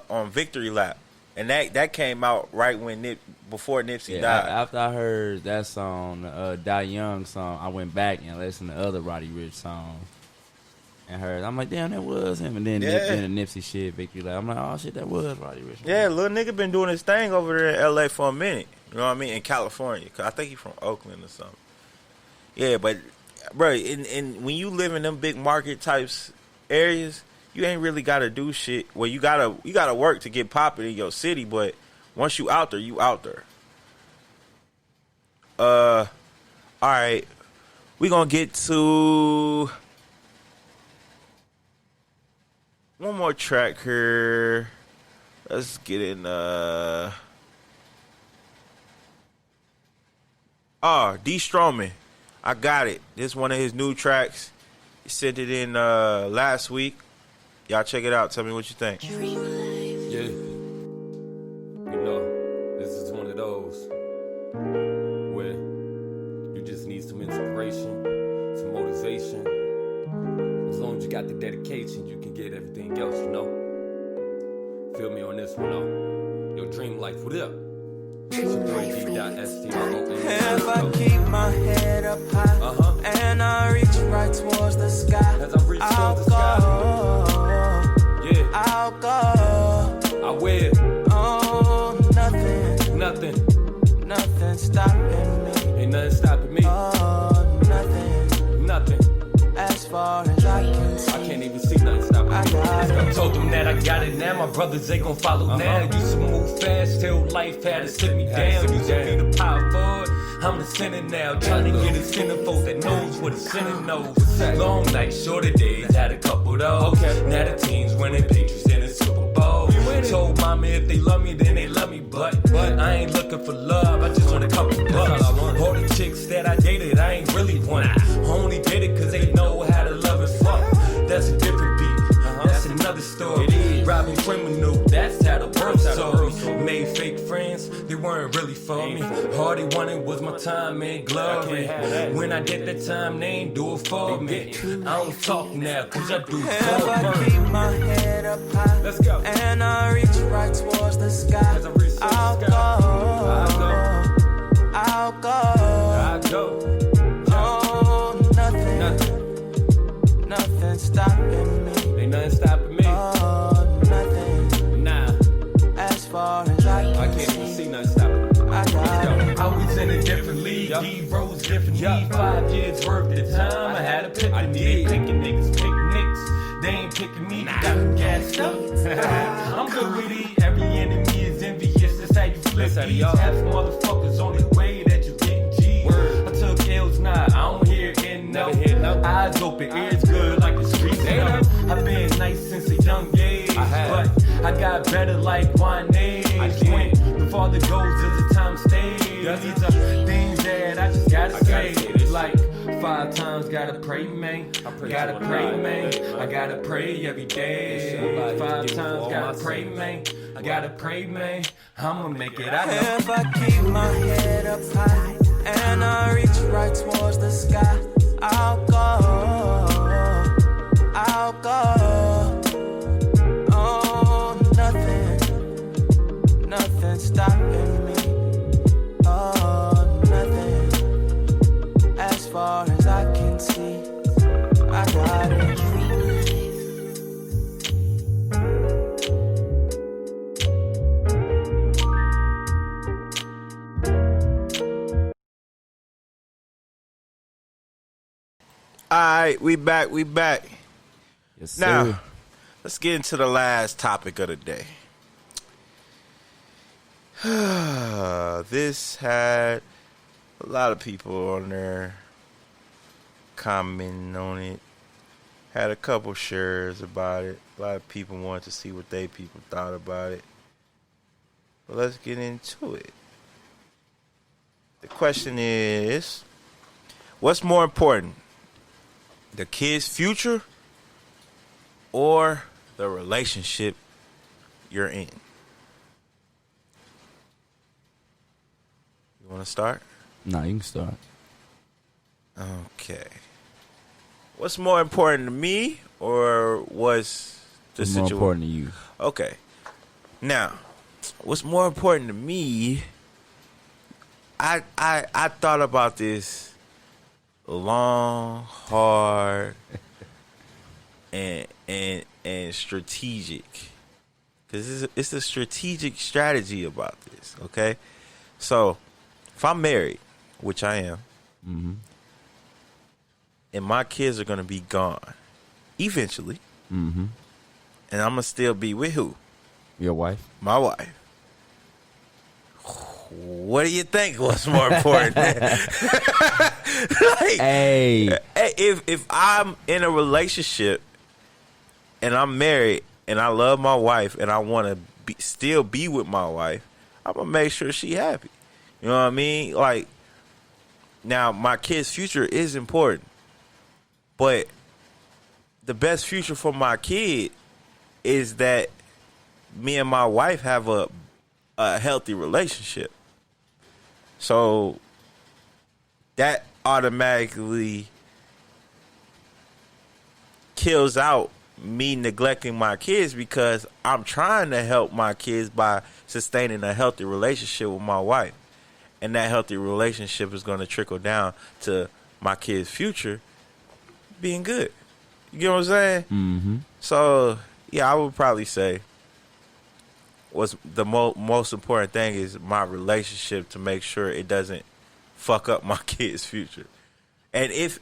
Speaker 2: on Victory Lap, and that came out right when before Nipsey died.
Speaker 5: After I heard that song, Die Young song, I went back and listened to other Roddy Ricch songs. And heard, I'm like, damn, that was him. And then the Nipsey shit, Victory Lap. I'm like, oh shit, that was Roddy Ricch.
Speaker 2: Yeah, little nigga been doing his thing over there in LA for a minute. You know what I mean? In California, cause I think he's from Oakland or something. Yeah, but bro, and when you live in them big market types areas, you ain't really gotta do shit. Well, you gotta work to get popping in your city, but once you out there, you out there. All right, we gonna get to one more track here. Let's get in. D. Stroman. I got it. This is one of his new tracks. He sent it in last week. Y'all check it out. Tell me what you think.
Speaker 11: Yeah. You know, this is one of those where you just need some inspiration, some motivation. As long as you got the dedication, you can get everything else, you know. Feel me on this one, though. Your dream life, what up?
Speaker 8: If I keep my head up high and I reach right towards the sky, I'll go.
Speaker 11: I will.
Speaker 8: Oh, nothing stopping me.
Speaker 11: Ain't nothing stopping me.
Speaker 8: Oh, nothing. As far as I can see,
Speaker 11: I can't even see nothing stopping me. I told them that I got it now. My brothers, they gon' follow now. Used to move fast till life had to sit me down. Used to be the power forward. I'm the sinner now. Trying to get a centerfold that knows what a sinner knows. Long nights, shorter days, had a couple though. Now the team's winning Patriots in the Super Bowl. Told mama if they love me, then they love me. But I ain't looking for love. I just want a couple bucks. chicks that I dated, I ain't really one. Only did it cause they know how to love and fuck. That's a different beat. That's another story. Robbing criminal, that's how the world saw me. Made fake friends, they weren't really for me. All they wanted was my time and glory. When I did that time, they ain't do it for me. I don't talk now, cause I do it for
Speaker 8: If I keep my head up high, let's go, and I reach right towards the sky, I'll go. Oh, nothing stopping me.
Speaker 11: Ain't nothing stopping me.
Speaker 8: Oh, nothing.
Speaker 11: Nah.
Speaker 8: As far as I
Speaker 11: can't even see nothing stopping me.
Speaker 8: I got it.
Speaker 11: I was in a different league. D-Rose different league. 5 years worth of time. I had a pick. They picking niggas, pick nicks. They ain't picking me. Got them gassed up. I'm good with it. Every enemy is envious. That's how you flip these. Half motherfuckers on the way that you getting G. I took L's, nah, I don't hear it no. Eyes open, ears good like the streets know. I've been nice since a young age, but I got better like wine age. When the father goes as the time stays. These are things that I just gotta say. Like 5 times gotta pray, man. Gotta pray, man. I gotta pray every day. 5 times gotta pray, man. I gotta pray, man. I'ma make it. I know.
Speaker 8: If I keep my head up high and I reach right towards the sky, I'll go. Oh, nothing stopping me. Oh, nothing. As far as I can see, I got it.
Speaker 2: Alright, we back.
Speaker 5: Yes, sir.
Speaker 2: Now, let's get into the last topic of the day. This had a lot of people on there commenting on it. Had a couple shares about it. A lot of people wanted to see what they people thought about it. But let's get into it. The question is, what's more important? The kid's future or the relationship you're in? You want to start?
Speaker 5: Nah, you can start.
Speaker 2: Okay. What's more important to me or what's the situation?
Speaker 5: More important to you.
Speaker 2: Okay. Now, what's more important to me, I thought about this long, hard, and strategic. Because it's a strategic strategy about this, okay? So, if I'm married, which I am, and my kids are going to be gone eventually, and I'm going to still be with who?
Speaker 5: Your wife?
Speaker 2: My wife. What do you think was more important?
Speaker 5: Hey,
Speaker 2: if I'm in a relationship and I'm married and I love my wife and I want to still be with my wife, I'm gonna make sure she happy. You know what I mean? Like, now my kid's future is important, but the best future for my kid is that me and my wife have a healthy relationship. So that automatically kills out me neglecting my kids because I'm trying to help my kids by sustaining a healthy relationship with my wife. And that healthy relationship is going to trickle down to my kids' future being good. You get what I'm saying? So, yeah, I would probably say what's the most important thing is my relationship to make sure it doesn't fuck up my kid's future. And if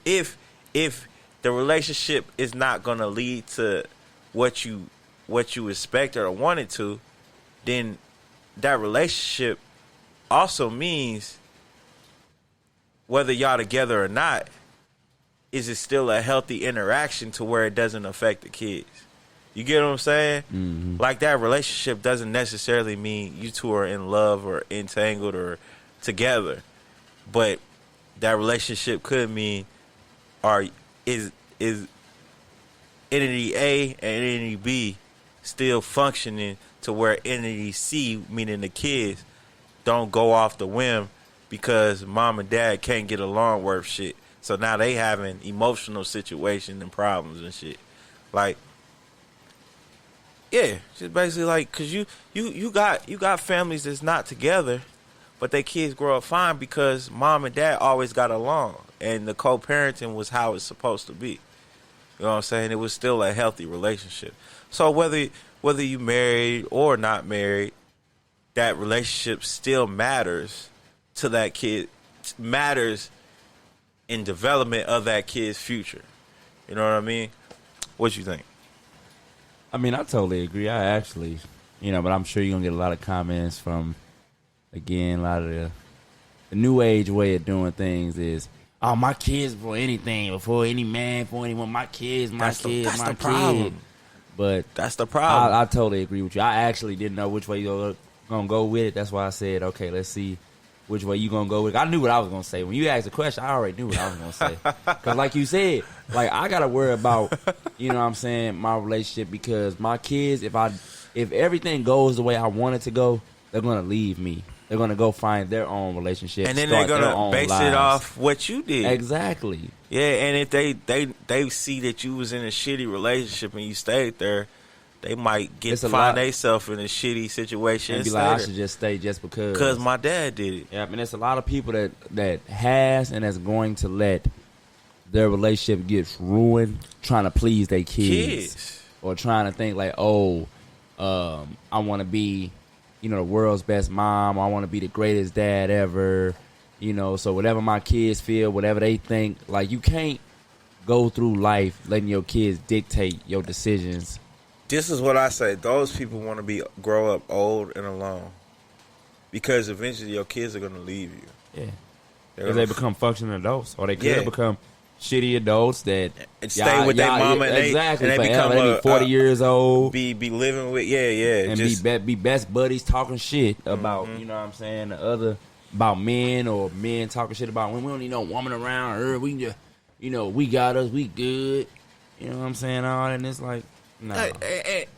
Speaker 2: the relationship is not going to lead to what you expect or want it to, then that relationship also means whether y'all together or not, is it still a healthy interaction to where it doesn't affect the kids? You get what I'm saying? Like, that relationship doesn't necessarily mean you two are in love or entangled or together. But that relationship could mean is entity A and entity B still functioning to where entity C, meaning the kids, don't go off the whim because mom and dad can't get along worth shit. So now they having emotional situations and problems and shit. Like, yeah, just basically like, cause you got families that's not together, but their kids grow up fine because mom and dad always got along, and the co-parenting was how it's supposed to be. You know what I'm saying? It was still a healthy relationship. So whether you married or not married, that relationship still matters to that kid, matters in development of that kid's future. You know what I mean? What you think?
Speaker 5: I mean, I totally agree. I actually, but I'm sure you're going to get a lot of comments from, again, a lot of the new age way of doing things is, oh, my kids before anything, before any man, before anyone, my kids, that's the problem. But
Speaker 2: that's the problem.
Speaker 5: I totally agree with you. I actually didn't know which way you're going to go with it. That's why I said, okay, let's see which way you going to go with it. I knew what I was going to say. When you asked the question, I already knew what I was going to say. Because like you said, like I got to worry about, you know what I'm saying, my relationship because my kids, if everything goes the way I want it to go, they're going to leave me. They're going to go find their own relationship.
Speaker 2: And then they're going to base it off what you did.
Speaker 5: Exactly.
Speaker 2: Yeah, and if they see that you was in a shitty relationship and you stayed there, they might find themselves in a shitty situation
Speaker 5: and be like, I should just stay just because.
Speaker 2: Because my dad did it.
Speaker 5: Yeah, I mean, there's a lot of people that has and that's going to let their relationship get ruined trying to please their kids. Or trying to think like, I want to be, the world's best mom. Or I want to be the greatest dad ever. So whatever my kids feel, whatever they think, like you can't go through life letting your kids dictate your decisions.
Speaker 2: This is what I say. Those people want to grow up old and alone. Because eventually your kids are going to leave you.
Speaker 5: Yeah. Because they become functioning adults. Or they could become shitty adults that
Speaker 2: stay with their mama and
Speaker 5: exactly,
Speaker 2: they become
Speaker 5: they be 40 years old.
Speaker 2: Be living with,
Speaker 5: and be best buddies talking shit about, you know what I'm saying, about men or men talking shit about when we don't need no woman around. We can just, we got us, we good. You know what I'm saying? All and it's like, no.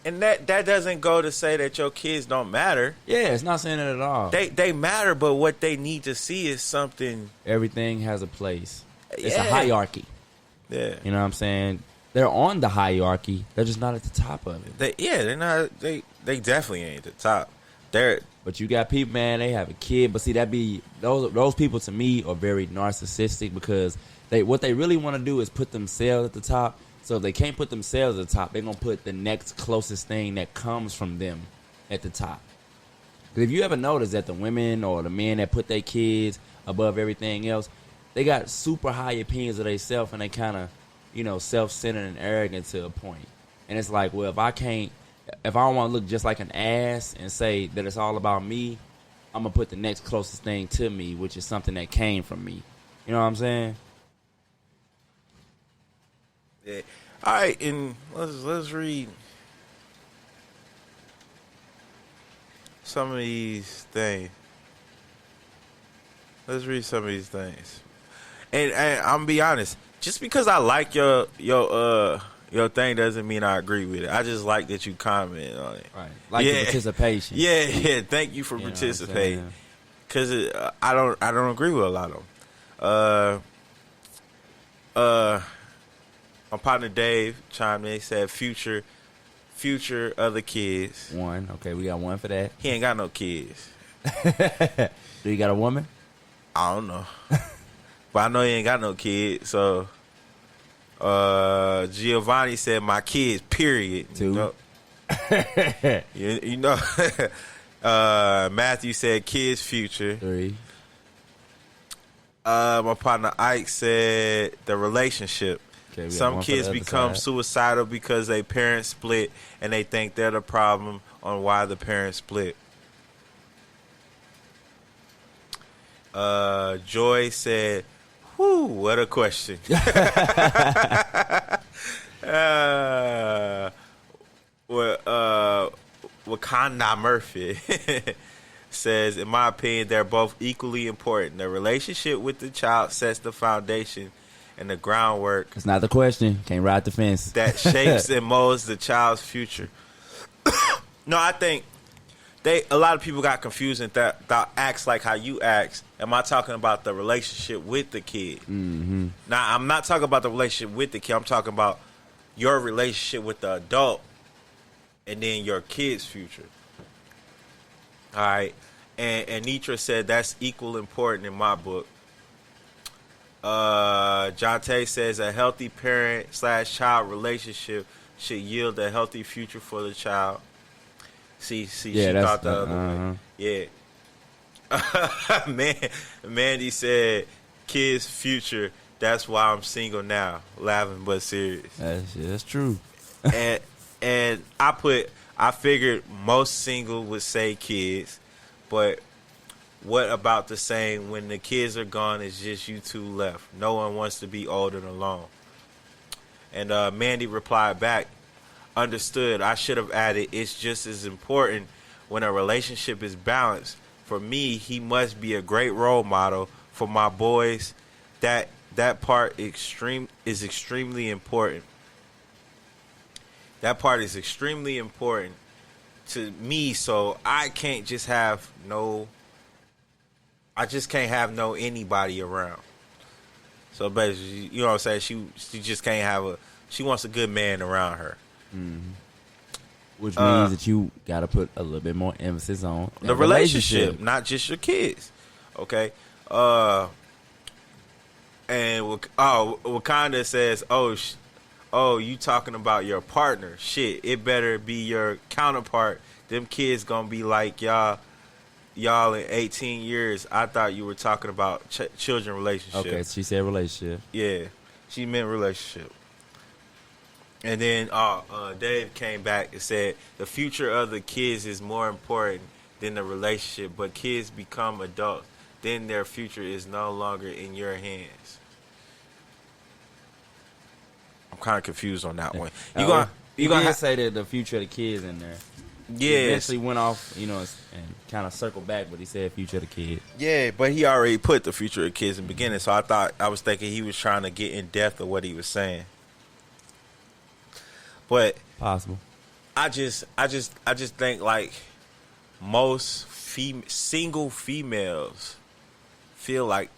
Speaker 2: And that doesn't go to say that your kids don't matter.
Speaker 5: Yeah, it's not saying that at all.
Speaker 2: They matter, but what they need to see is something.
Speaker 5: Everything has a place. It's a hierarchy.
Speaker 2: Yeah.
Speaker 5: You know what I'm saying? They're on the hierarchy. They're just not at the top of it.
Speaker 2: They're not. They definitely ain't at the top.
Speaker 5: But you got people, man, they have a kid. But see, those people to me are very narcissistic because what they really want to do is put themselves at the top. So if they can't put themselves at the top, they're going to put the next closest thing that comes from them at the top. Because if you ever notice that the women or the men that put their kids above everything else, they got super high opinions of themselves and they kind of, self-centered and arrogant to a point. And it's like, well, if I don't want to look just like an ass and say that it's all about me, I'm going to put the next closest thing to me, which is something that came from me. You know what I'm saying?
Speaker 2: Yeah. All right, and let's read some of these things. Let's read some of these things. And I'm gonna be honest, just because I like your thing doesn't mean I agree with it. I just like that you comment on it.
Speaker 5: Right. Like the participation.
Speaker 2: Yeah. Thank you for participating. Because I don't agree with a lot of them. My partner Dave chimed in. He said, "Future of the kids."
Speaker 5: One. Okay, we got one for that.
Speaker 2: He ain't got no kids.
Speaker 5: Do you got a woman?
Speaker 2: I don't know, but I know he ain't got no kids. So, Giovanni said, "My kids." Period.
Speaker 5: Two.
Speaker 2: You know. Matthew said, "Kids, future."
Speaker 5: Three.
Speaker 2: My partner Ike said, "The relationship."
Speaker 5: Okay,
Speaker 2: some kids become suicidal because their parents split and they think they're the problem on why the parents split. Joy said, "Whew, what a question." Wakanda Murphy says, in my opinion, they're both equally important. The relationship with the child sets the foundation and the groundwork.
Speaker 5: It's not the question. Can't ride the fence.
Speaker 2: That shapes and molds the child's future. No, I think a lot of people got confused and thought acts like how you act. Am I talking about the relationship with the kid?
Speaker 5: Mm-hmm.
Speaker 2: Now, I'm not talking about the relationship with the kid. I'm talking about your relationship with the adult and then your kid's future. All right. And Nitra said that's equal important in my book. Jonte says a healthy parent/child relationship should yield a healthy future for the child. See, she thought the other way. Yeah. Mandy said, kids' future, that's why I'm single now. Laughing but serious.
Speaker 5: That's true.
Speaker 2: and I figured most single would say kids, but what about the saying, when the kids are gone, it's just you two left. No one wants to be old and alone. And Mandy replied back, understood. I should have added, it's just as important when a relationship is balanced. For me, he must be a great role model for my boys. That part is extremely important. That part is extremely important to me, so I can't just have anybody around. So basically, you know what I'm saying? She just can't she wants a good man around her.
Speaker 5: Mm-hmm. Which means that you got to put a little bit more emphasis on
Speaker 2: the relationship, not just your kids. Okay. And Wakanda says, oh, you talking about your partner. Shit, it better be your counterpart. Them kids gonna be like y'all in 18 years. I thought you were talking about children relationship.
Speaker 5: Okay, she said relationship.
Speaker 2: Yeah, she meant relationship. And then Dave came back and said, the future of the kids is more important than the relationship, but kids become adults. Then their future is no longer in your hands. I'm kind of confused on that one. You gonna
Speaker 5: say that the future of the kids in there.
Speaker 2: Yeah.
Speaker 5: He eventually went off, and kind of circled back, but he said future of the kids.
Speaker 2: Yeah, but he already put the future of kids in the beginning, so I was thinking he was trying to get in depth of what he was saying. But
Speaker 5: possible.
Speaker 2: I just think like most single females feel like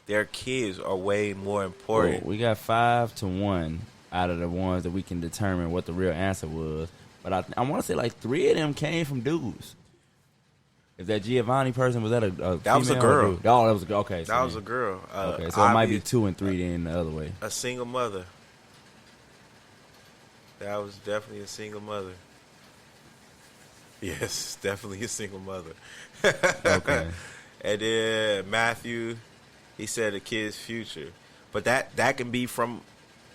Speaker 2: their kids are way more important.
Speaker 5: Well, we got 5-1 out of the ones that we can determine what the real answer was. But I want to say like 3 of them came from dudes. If that Giovanni person, was that a
Speaker 2: that was a girl?
Speaker 5: Oh, that was a girl. Okay,
Speaker 2: that was a girl.
Speaker 5: Okay, so it might be 2 and 3 then the other way.
Speaker 2: A single mother. That was definitely a single mother. Yes, definitely a single mother.
Speaker 5: Okay.
Speaker 2: And then Matthew, he said a kid's future. But that can be from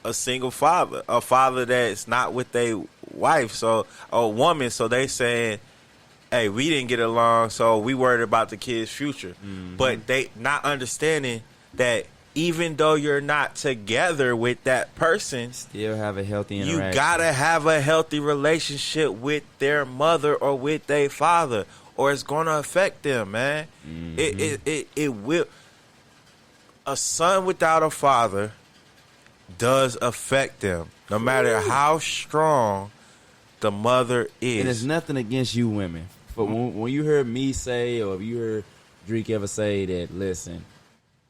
Speaker 2: a single father, a father that's not with their wife, so a woman. So they saying, hey, we didn't get along, so we worried about the kid's future. Mm-hmm. But they not understanding that even though you're not together with that person,
Speaker 5: still have a healthy interaction.
Speaker 2: You gotta have a healthy relationship with their mother or with their father, or it's gonna affect them, man. Mm-hmm. It will. A son without a father does affect them, no matter how strong the mother is.
Speaker 5: And it's nothing against you women, but when you heard me say, or if you heard Drake ever say that, listen,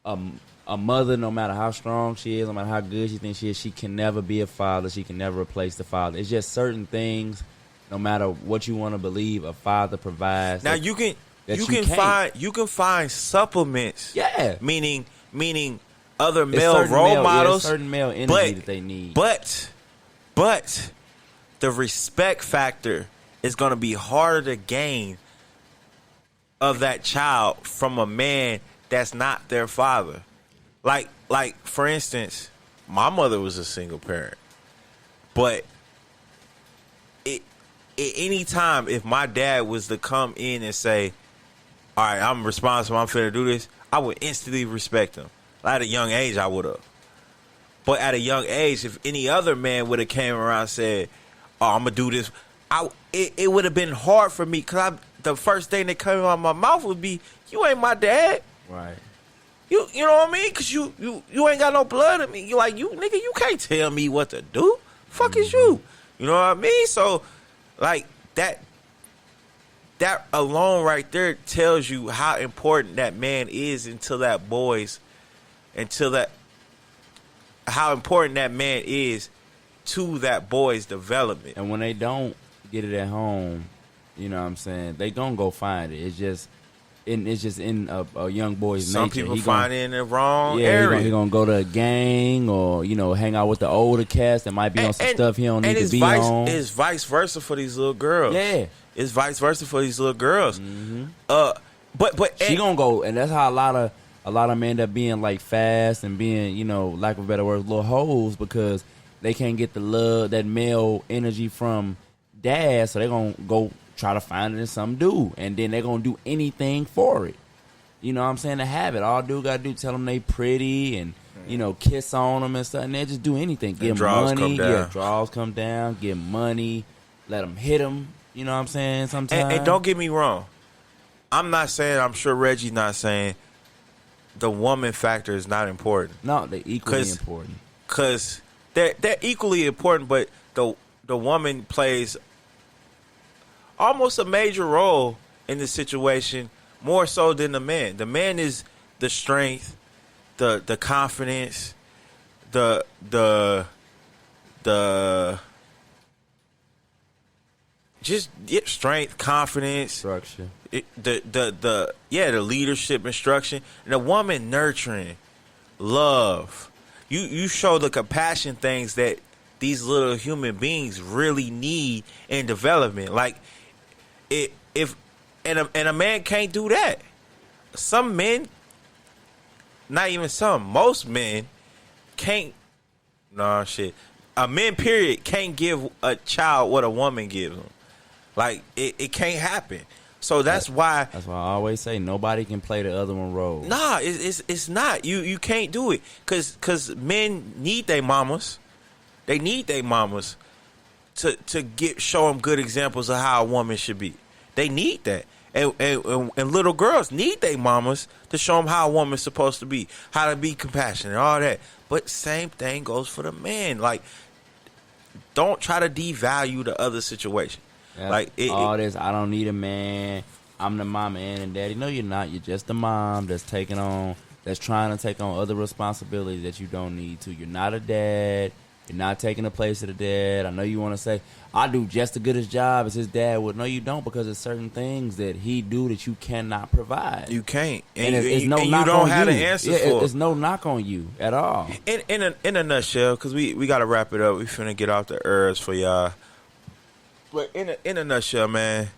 Speaker 5: a mother, no matter how strong she is, no matter how good she thinks she is, she can never be a father. She can never replace the father. It's just certain things, no matter what you want to believe, a father provides.
Speaker 2: Now you can find supplements.
Speaker 5: Yeah,
Speaker 2: meaning other male role models,
Speaker 5: certain male energy that they need.
Speaker 2: But the respect factor is going to be harder to gain of that child from a man that's not their father. Like for instance, my mother was a single parent, but at any time if my dad was to come in and say, all right, I'm responsible, I'm finna do this, I would instantly respect him. At a young age, I would have. But at a young age, if any other man would have came around and said, oh, I'm going to do this, it would have been hard for me because the first thing that came out of my mouth would be, "You ain't my dad."
Speaker 5: Right.
Speaker 2: You know what I mean? Because you ain't got no blood in me. You like, you nigga, you can't tell me what to do. Fuck is you? You know what I mean? So, like, that alone right there tells you how important that man is how important that man is to that boy's development.
Speaker 5: And when they don't get it at home, you know what I'm saying, they gonna go find it. It's just in a young boy's nature.
Speaker 2: Some people find it in the wrong area.
Speaker 5: He gonna go to a gang or, you know, hang out with the older cats that might be on some stuff he don't need to be on. And
Speaker 2: it's vice versa for these little girls.
Speaker 5: Yeah.
Speaker 2: It's vice versa for these little girls.
Speaker 5: Mm-hmm.
Speaker 2: But
Speaker 5: she gonna go, and that's how a lot of men end up being like fast and being, you know, lack of a better word, little hoes, because they can't get the love, that male energy from dad, so they gonna go try to find it in some dude, and then they gonna do anything for it. You know what I'm saying? To have it, all dude gotta do, tell them they pretty and, you know, kiss on them and stuff, and they just do anything. Give money, draws come down, give money, let them hit them. You know what I'm saying? Sometimes.
Speaker 2: And don't get me wrong. I'm not saying, I'm sure Reggie's not saying the woman factor is not important.
Speaker 5: No, they're equally important.
Speaker 2: Because they're equally important, but the woman plays almost a major role in the situation, more so than the man. The man is the strength, the confidence, the just strength, confidence,
Speaker 5: structure.
Speaker 2: The leadership, instruction, and the woman nurturing, love. You show the compassion things that these little human beings really need in development. Like if a man can't do that. Some men, not even some, most men can't. No shit. A man, period, can't give a child what a woman gives them. Like, it can't happen. So that's why I
Speaker 5: always say nobody can play the other one role.
Speaker 2: Nah, it's not. You can't do it. Cause men need their mamas. They need their mamas to show them good examples of how a woman should be. They need that. And little girls need their mamas to show them how a woman's supposed to be, how to be compassionate, all that. But same thing goes for the man. Like, don't try to devalue the other situation.
Speaker 5: Yeah, like this, I don't need a man. I'm the mama and daddy. No, you're not. You're just the mom that's trying to take on other responsibilities that you don't need to. You're not a dad. You're not taking the place of the dad. I know you want to say, I do just as good a job as his dad would. No, you don't, because there's certain things that he do that you cannot provide.
Speaker 2: You can't.
Speaker 5: And it's no
Speaker 2: and
Speaker 5: knock
Speaker 2: you don't
Speaker 5: on
Speaker 2: have
Speaker 5: you.
Speaker 2: the answer for it.
Speaker 5: It's no knock on you at all.
Speaker 2: In a nutshell, because we got to wrap it up. We finna get off the herbs for y'all. But in a nutshell, man,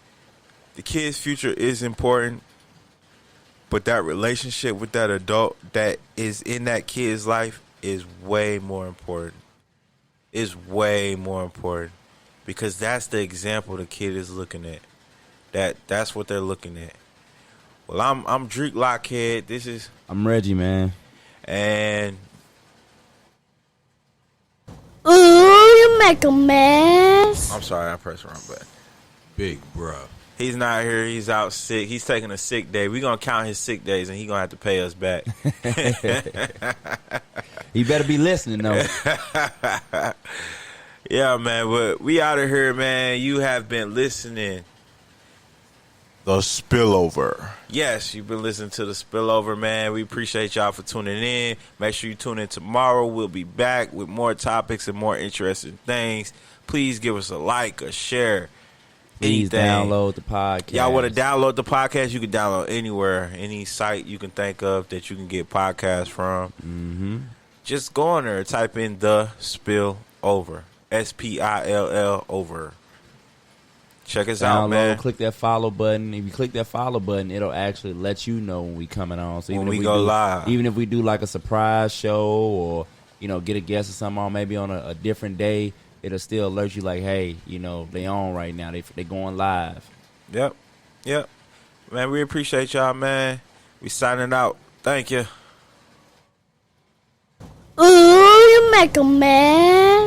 Speaker 2: the kid's future is important, but that relationship with that adult that is in that kid's life is way more important. Is way more important, because that's the example the kid is looking at. That's what they're looking at. Well, I'm Drake Lockhead.
Speaker 5: I'm Reggie, man.
Speaker 2: And
Speaker 10: ooh, you make a mess.
Speaker 2: I'm sorry, I pressed the wrong button.
Speaker 12: Big bro.
Speaker 2: He's not here. He's out sick. He's taking a sick day. We're going to count his sick days, and he's going to have to pay us back.
Speaker 5: He better be listening, though.
Speaker 2: Yeah, man. But we out of here, man. You have been listening.
Speaker 12: The Spillover.
Speaker 2: Yes, you've been listening to The Spillover, man. We appreciate y'all for tuning in. Make sure you tune in tomorrow. We'll be back with more topics and more interesting things. Please give us a like, a share.
Speaker 5: Please download the podcast.
Speaker 2: Y'all want to download the podcast? You can download anywhere, any site you can think of that you can get podcasts from.
Speaker 5: Mm-hmm.
Speaker 2: Just go on there, type in The Spillover. S.P.I.L.L Over. Check us out, man.
Speaker 5: Click that follow button. If you click that follow button, it'll actually let you know when we coming on. So
Speaker 2: when we go live.
Speaker 5: Even if we do like a surprise show or, you know, get a guest or something on maybe on a different day, it'll still alert you like, hey, you know, they on right now. They going live.
Speaker 2: Yep. Man, we appreciate y'all, man. We signing out. Thank you.
Speaker 10: Ooh, you make a mess.